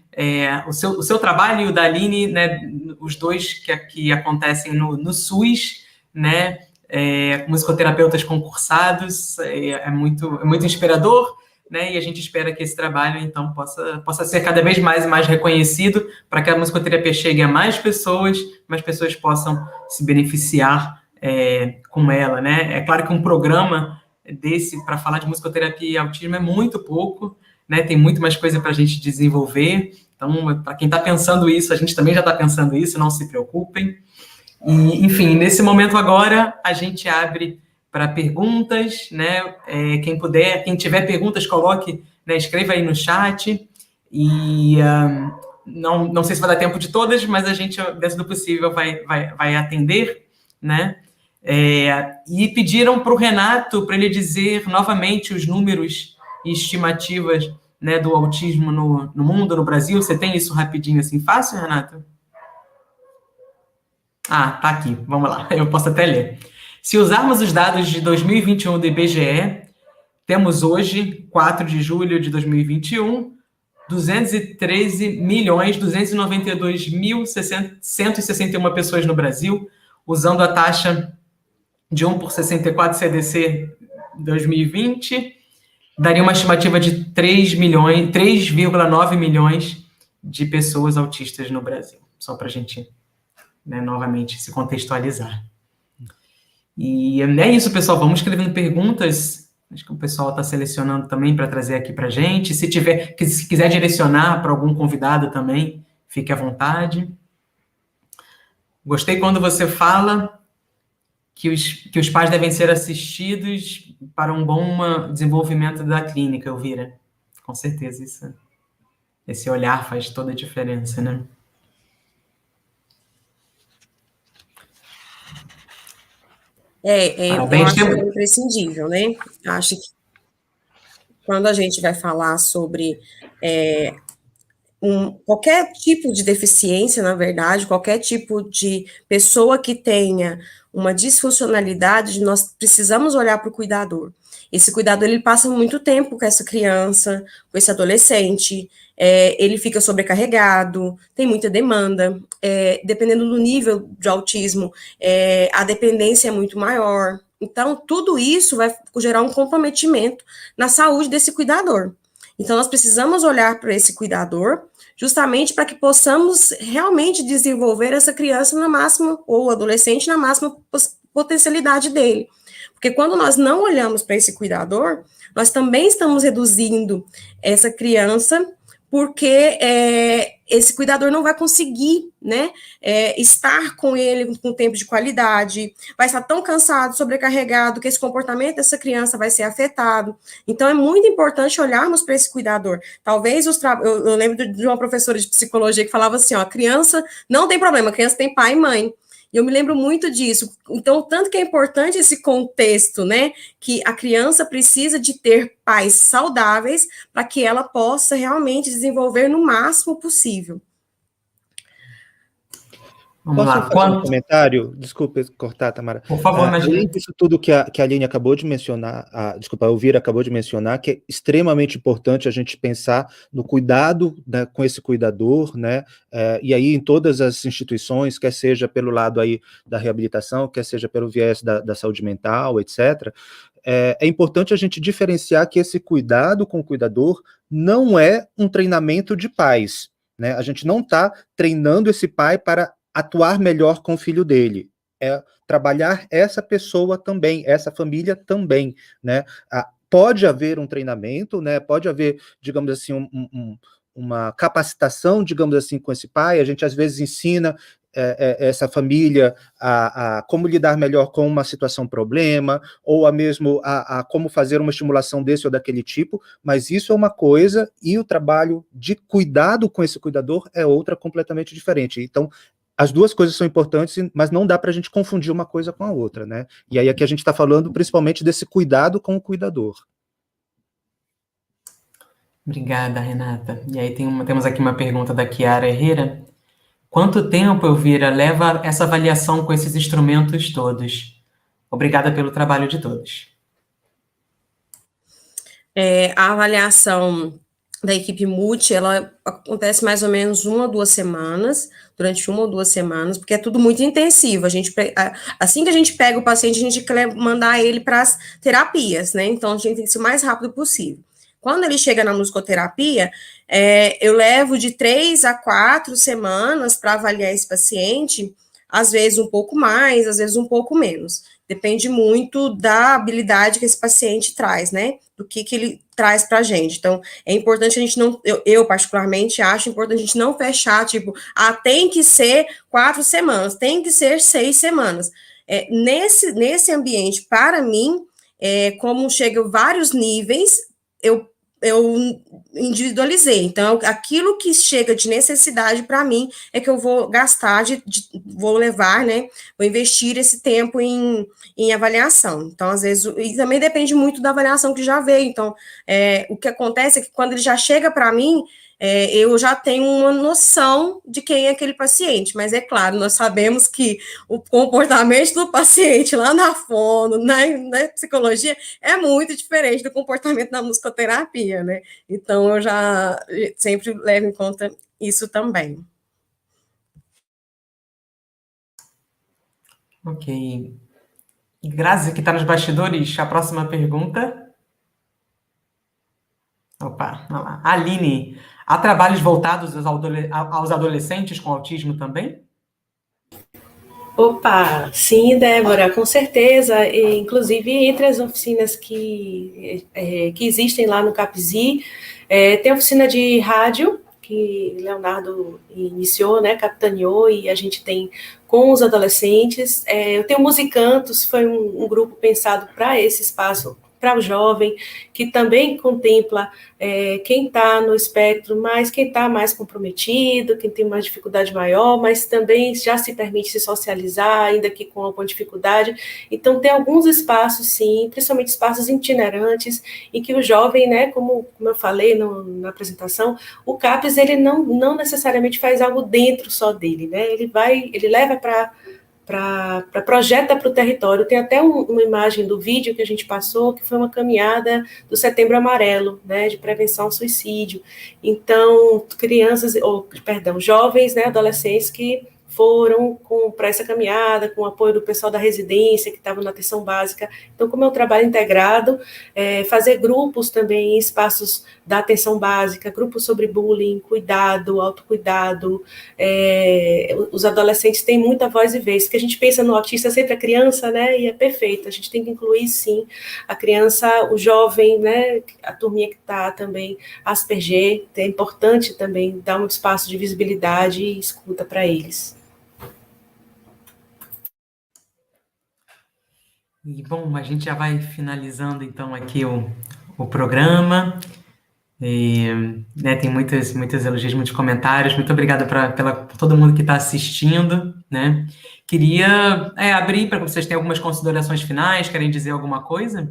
o seu trabalho e o da Aline, né, os dois que acontecem no SUS, né, musicoterapeutas concursados, é muito inspirador, né, e a gente espera que esse trabalho, então, possa ser cada vez mais e mais reconhecido, para que a musicoterapia chegue a mais pessoas possam se beneficiar com ela, né. É claro que um programa desse, para falar de musicoterapia e autismo, é muito pouco, né, tem muito mais coisa para a gente desenvolver, então, para quem está pensando isso, a gente também já está pensando isso, não se preocupem. E, enfim, nesse momento agora, a gente abre para perguntas, né? Quem puder, quem tiver perguntas, coloque, né? Escreva aí no chat. E não sei se vai dar tempo de todas, mas a gente, dentro do possível, vai atender, né? E pediram para o Renato, para ele dizer novamente os números e estimativas, né, do autismo no mundo, no Brasil. Você tem isso rapidinho, assim, fácil, Renato? Ah, tá aqui, vamos lá, eu posso até ler. Se usarmos os dados de 2021 do IBGE, temos hoje, 4 de julho de 2021, 213.292.161 pessoas no Brasil, usando a taxa de 1 por 64 CDC 2020, daria uma estimativa de 3,9 milhões de pessoas autistas no Brasil, só para a gente, né, novamente se contextualizar. E é isso, pessoal. Vamos escrevendo perguntas. Acho que o pessoal está selecionando também para trazer aqui para a gente. Se quiser direcionar para algum convidado também, fique à vontade. Gostei quando você fala que os pais devem ser assistidos para um bom desenvolvimento da clínica, Elvira. Com certeza, esse olhar faz toda a diferença, né? Eu acho que é imprescindível, né? Acho que quando a gente vai falar sobre qualquer tipo de deficiência, na verdade, qualquer tipo de pessoa que tenha uma disfuncionalidade, nós precisamos olhar para o cuidador. Esse cuidador, ele passa muito tempo com essa criança, com esse adolescente, ele fica sobrecarregado, tem muita demanda, dependendo do nível de autismo, a dependência é muito maior. Então, tudo isso vai gerar um comprometimento na saúde desse cuidador. Então, nós precisamos olhar para esse cuidador, justamente para que possamos realmente desenvolver essa criança na máxima, ou adolescente na máxima potencialidade dele. Porque quando nós não olhamos para esse cuidador, nós também estamos reduzindo essa criança, porque esse cuidador não vai conseguir, né, estar com ele com tempo de qualidade, vai estar tão cansado, sobrecarregado, que esse comportamento dessa criança vai ser afetado. Então, é muito importante olharmos para esse cuidador. Talvez eu lembro de uma professora de psicologia que falava assim, ó, a criança não tem problema, a criança tem pai e mãe. E eu me lembro muito disso. Então, tanto que é importante esse contexto, né, que a criança precisa de ter pais saudáveis para que ela possa realmente desenvolver no máximo possível. Posso fazer um comentário? Desculpa cortar, Tamara. Por favor, além disso tudo que a Aline acabou de mencionar, a Elvira acabou de mencionar, que é extremamente importante a gente pensar no cuidado, né, com esse cuidador, né, e aí em todas as instituições, quer seja pelo lado aí da reabilitação, quer seja pelo viés da saúde mental, etc., é importante a gente diferenciar que esse cuidado com o cuidador não é um treinamento de pais, né? A gente não está treinando esse pai para atuar melhor com o filho dele. é trabalhar essa pessoa também, essa família também, né? Pode haver um treinamento, né? Pode haver, digamos assim, uma capacitação, digamos assim, com esse pai. A gente às vezes ensina essa família a como lidar melhor com uma situação problema, ou a mesmo a como fazer uma estimulação desse ou daquele tipo, mas isso é uma coisa, e o trabalho de cuidado com esse cuidador é outra completamente diferente. Então, as duas coisas são importantes, mas não dá para a gente confundir uma coisa com a outra, né? E aí aqui a gente está falando principalmente desse cuidado com o cuidador. Obrigada, Renata. E aí temos aqui uma pergunta da Chiara Herrera. Quanto tempo, Elvira, leva essa avaliação com esses instrumentos todos? Obrigada pelo trabalho de todos. A avaliação da equipe multi, ela acontece mais ou menos durante 1 ou 2 semanas, porque é tudo muito intensivo. Assim que a gente pega o paciente, a gente quer mandar ele para as terapias, né? Então, a gente tem que ser o mais rápido possível. Quando ele chega na musicoterapia, eu levo de 3 a 4 semanas para avaliar esse paciente, às vezes um pouco mais, às vezes um pouco menos. Depende muito da habilidade que esse paciente traz, né? Do que ele traz para a gente. Então, é importante a gente não, eu particularmente acho importante a gente não fechar, tipo, tem que ser 4 semanas, tem que ser 6 semanas. Nesse ambiente, para mim, como chegam vários níveis, eu individualizei. Então, aquilo que chega de necessidade para mim é que eu vou gastar, vou levar, né? Vou investir esse tempo em avaliação. Então, às vezes, e também depende muito da avaliação que já veio. Então, o que acontece é que quando ele já chega para mim, eu já tenho uma noção de quem é aquele paciente, mas é claro, nós sabemos que o comportamento do paciente lá na fono, na psicologia, é muito diferente do comportamento da musicoterapia, né? Então, eu já sempre levo em conta isso também. Ok. Grazi, que está nos bastidores, a próxima pergunta. Opa, vamos lá. Aline, há trabalhos voltados aos adolescentes com autismo também? Opa, sim, Débora, com certeza. Inclusive, entre as oficinas que existem lá no CAPSI, tem a oficina de rádio, que Leonardo iniciou, né, capitaneou, e a gente tem com os adolescentes. Eu tenho Musicantos, foi um grupo pensado para esse espaço, para o jovem, que também contempla quem está no espectro, mas quem está mais comprometido, quem tem uma dificuldade maior, mas também já se permite se socializar, ainda que com alguma dificuldade. Então, tem alguns espaços, sim, principalmente espaços itinerantes, em que o jovem, né, como eu falei na apresentação, o CAPES, ele não necessariamente faz algo dentro só dele, né? Ele leva projeta para o território. Tem até uma imagem do vídeo que a gente passou, que foi uma caminhada do Setembro Amarelo, né, de prevenção ao suicídio. Então, jovens, né, adolescentes que foram para essa caminhada, com o apoio do pessoal da residência, que estavam na atenção básica. Então, como é um trabalho integrado, fazer grupos também em espaços da atenção básica, grupos sobre bullying, cuidado, autocuidado. Os adolescentes têm muita voz e vez, porque a gente pensa no autista sempre a criança, né, e é perfeito, a gente tem que incluir, sim, a criança, o jovem, né, a turminha que está também Asperger, é importante também dar um espaço de visibilidade e escuta para eles. E, bom, a gente já vai finalizando, então, aqui o programa. E, né, tem muitos elogios, muitos comentários. Muito obrigada por todo mundo que está assistindo, né? Queria abrir para vocês terem algumas considerações finais, querem dizer alguma coisa?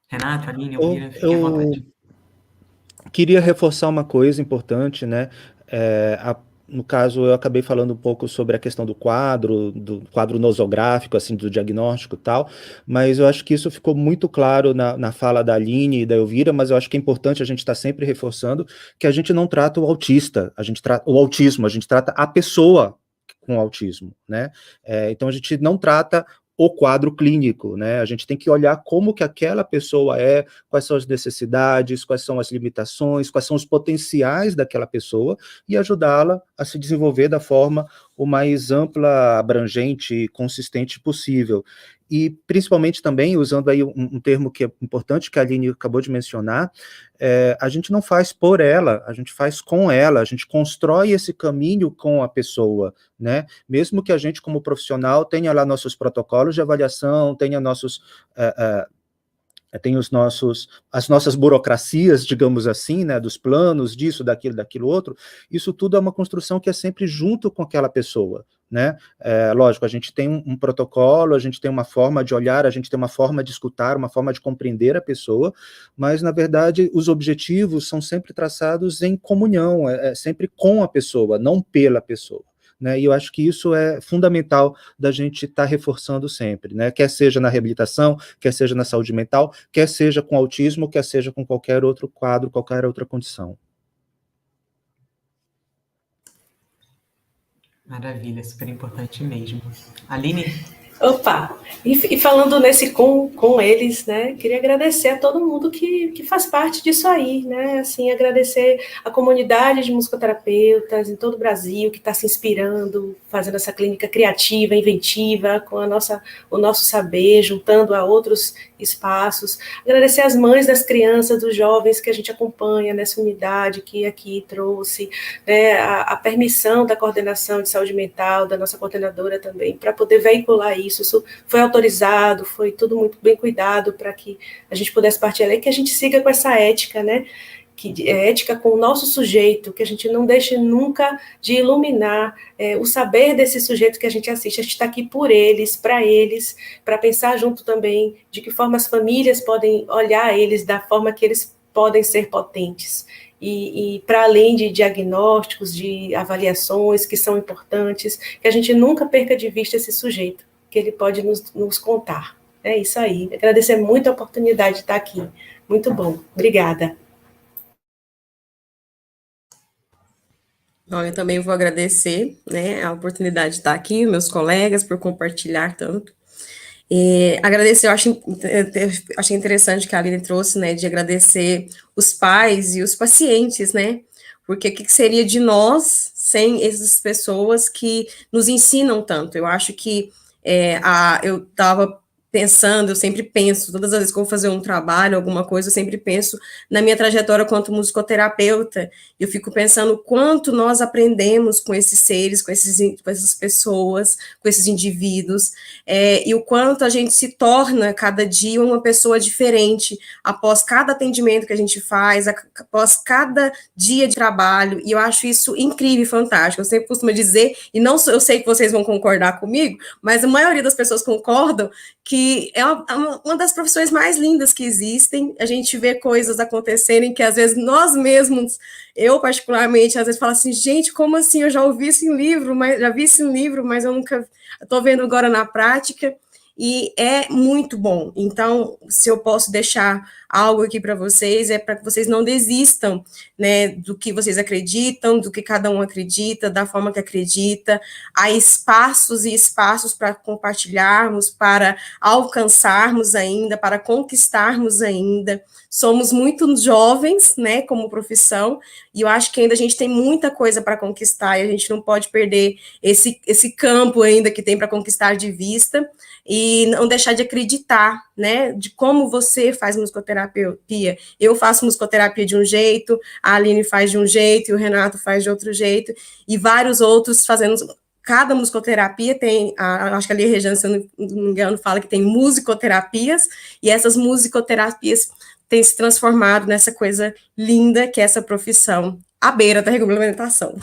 Renato, Aline, Elvira, fiquem à vontade. Queria reforçar uma coisa importante, né? No caso, eu acabei falando um pouco sobre a questão do quadro nosográfico, assim, do diagnóstico e tal, mas eu acho que isso ficou muito claro na fala da Aline e da Elvira, mas eu acho que é importante a gente estar sempre reforçando que a gente não trata o autista, a gente trata o autismo, a gente trata a pessoa com autismo, né? Então a gente não trata o quadro clínico, né? A gente tem que olhar como que aquela pessoa quais são as necessidades, quais são as limitações, quais são os potenciais daquela pessoa e ajudá-la a se desenvolver da forma o mais ampla, abrangente e consistente possível. E, principalmente também, usando aí um termo que é importante, que a Aline acabou de mencionar, a gente não faz por ela, a gente faz com ela, a gente constrói esse caminho com a pessoa, né? Mesmo que a gente, como profissional, tenha lá nossos protocolos de avaliação, tenha nossos... tem as nossas burocracias, digamos assim, né, dos planos, disso, daquilo outro, isso tudo é uma construção que é sempre junto com aquela pessoa, né? Lógico, a gente tem um protocolo, a gente tem uma forma de olhar, a gente tem uma forma de escutar, uma forma de compreender a pessoa, mas, na verdade, os objetivos são sempre traçados em comunhão, sempre com a pessoa, não pela pessoa. Né, e eu acho que isso é fundamental da gente estar reforçando sempre, né, quer seja na reabilitação, quer seja na saúde mental, quer seja com autismo, quer seja com qualquer outro quadro, qualquer outra condição. Maravilha, super importante mesmo. Aline? Opa! E falando nesse com eles, né? Queria agradecer a todo mundo que faz parte disso aí, né? Assim, agradecer a comunidade de musicoterapeutas em todo o Brasil que está se inspirando, fazendo essa clínica criativa, inventiva, com o nosso saber, juntando a outros espaços. Agradecer as mães das crianças, dos jovens que a gente acompanha nessa unidade que aqui trouxe, né? A permissão da coordenação de saúde mental, da nossa coordenadora também, para poder veicular isso foi autorizado, foi tudo muito bem cuidado para que a gente pudesse partilhar e que a gente siga com essa ética, né? Que é ética com o nosso sujeito, que a gente não deixe nunca de iluminar o saber desse sujeito que a gente assiste. A gente está aqui por eles, para pensar junto também de que forma as famílias podem olhar eles da forma que eles podem ser potentes. E para além de diagnósticos, de avaliações que são importantes, que a gente nunca perca de vista esse sujeito, que ele pode nos contar. É isso aí. Agradecer muito a oportunidade de estar aqui. Muito bom. Obrigada. Bom, eu também vou agradecer, né, a oportunidade de estar aqui, meus colegas, por compartilhar tanto. Agradecer, eu achei interessante que a Aline trouxe, né, de agradecer os pais e os pacientes, né, porque o que seria de nós sem essas pessoas que nos ensinam tanto? Eu acho que eu estava pensando, eu sempre penso, todas as vezes que eu vou fazer um trabalho, alguma coisa, eu sempre penso na minha trajetória quanto musicoterapeuta, eu fico pensando o quanto nós aprendemos com esses seres, com essas pessoas, com esses indivíduos, e o quanto a gente se torna, cada dia, uma pessoa diferente, após cada atendimento que a gente faz, após cada dia de trabalho, e eu acho isso incrível e fantástico. Eu sempre costumo dizer, e não eu sei que vocês vão concordar comigo, mas a maioria das pessoas concordam que é uma das profissões mais lindas que existem. A gente vê coisas acontecerem que, às vezes, nós mesmos, eu particularmente, às vezes falo assim, gente, como assim? Eu já ouvi isso em livro, já vi isso em livro, mas eu nunca estou vendo agora na prática, e é muito bom. Então, se eu posso deixar algo aqui para vocês, é para que vocês não desistam, né, do que vocês acreditam, do que cada um acredita, da forma que acredita. Há espaços e espaços para compartilharmos, para alcançarmos ainda, para conquistarmos ainda. Somos muito jovens, né, como profissão, e eu acho que ainda a gente tem muita coisa para conquistar, e a gente não pode perder esse campo ainda que tem para conquistar de vista, e não deixar de acreditar, né, de como você faz musicoterapia. Eu faço musicoterapia de um jeito, a Aline faz de um jeito, e o Renato faz de outro jeito, e vários outros fazendo. Cada musicoterapia tem, acho que ali a Regiane, se eu não me engano, fala que tem musicoterapias, e essas musicoterapias têm se transformado nessa coisa linda que é essa profissão, à beira da regulamentação.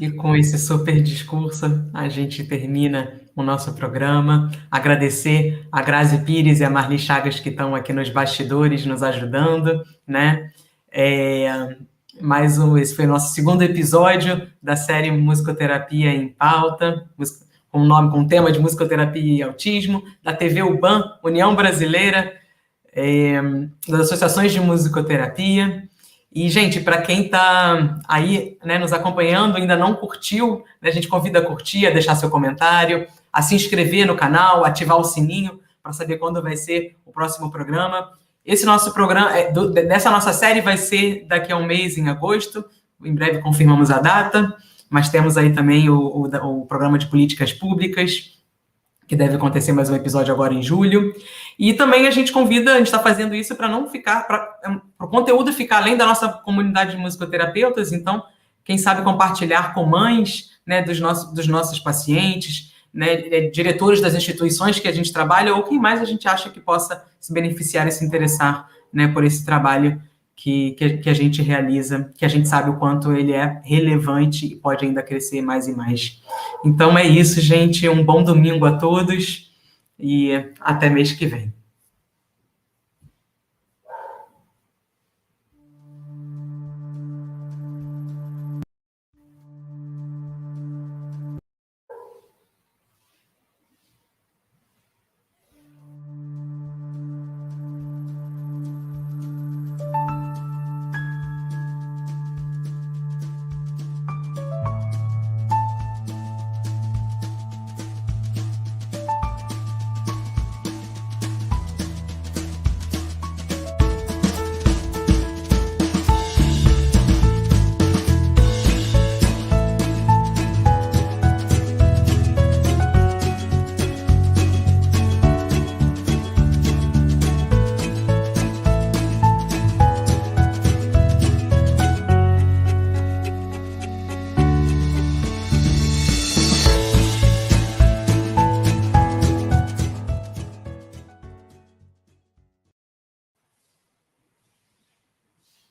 E com esse super discurso, a gente termina o nosso programa. Agradecer a Grazi Pires e a Marli Chagas que estão aqui nos bastidores nos ajudando, né? Esse foi o nosso segundo episódio da série Musicoterapia em Pauta, com o tema de musicoterapia e autismo, da TV UBAN, União Brasileira das Associações de Musicoterapia. E, gente, para quem está aí, né, nos acompanhando, ainda não curtiu, né, a gente convida a curtir, a deixar seu comentário, a se inscrever no canal, ativar o sininho para saber quando vai ser o próximo programa. Esse nosso programa, dessa nossa série, vai ser daqui a um mês, em agosto, em breve confirmamos a data, mas temos aí também o programa de políticas públicas, que deve acontecer mais um episódio agora em julho. E também a gente está fazendo isso para não ficar, para o conteúdo ficar além da nossa comunidade de musicoterapeutas, então, quem sabe compartilhar com mães, né, dos nossos pacientes, né, diretores das instituições que a gente trabalha, ou quem mais a gente acha que possa se beneficiar e se interessar, né, por esse trabalho que a gente realiza, que a gente sabe o quanto ele é relevante e pode ainda crescer mais e mais. Então é isso, gente. Um bom domingo a todos e até mês que vem.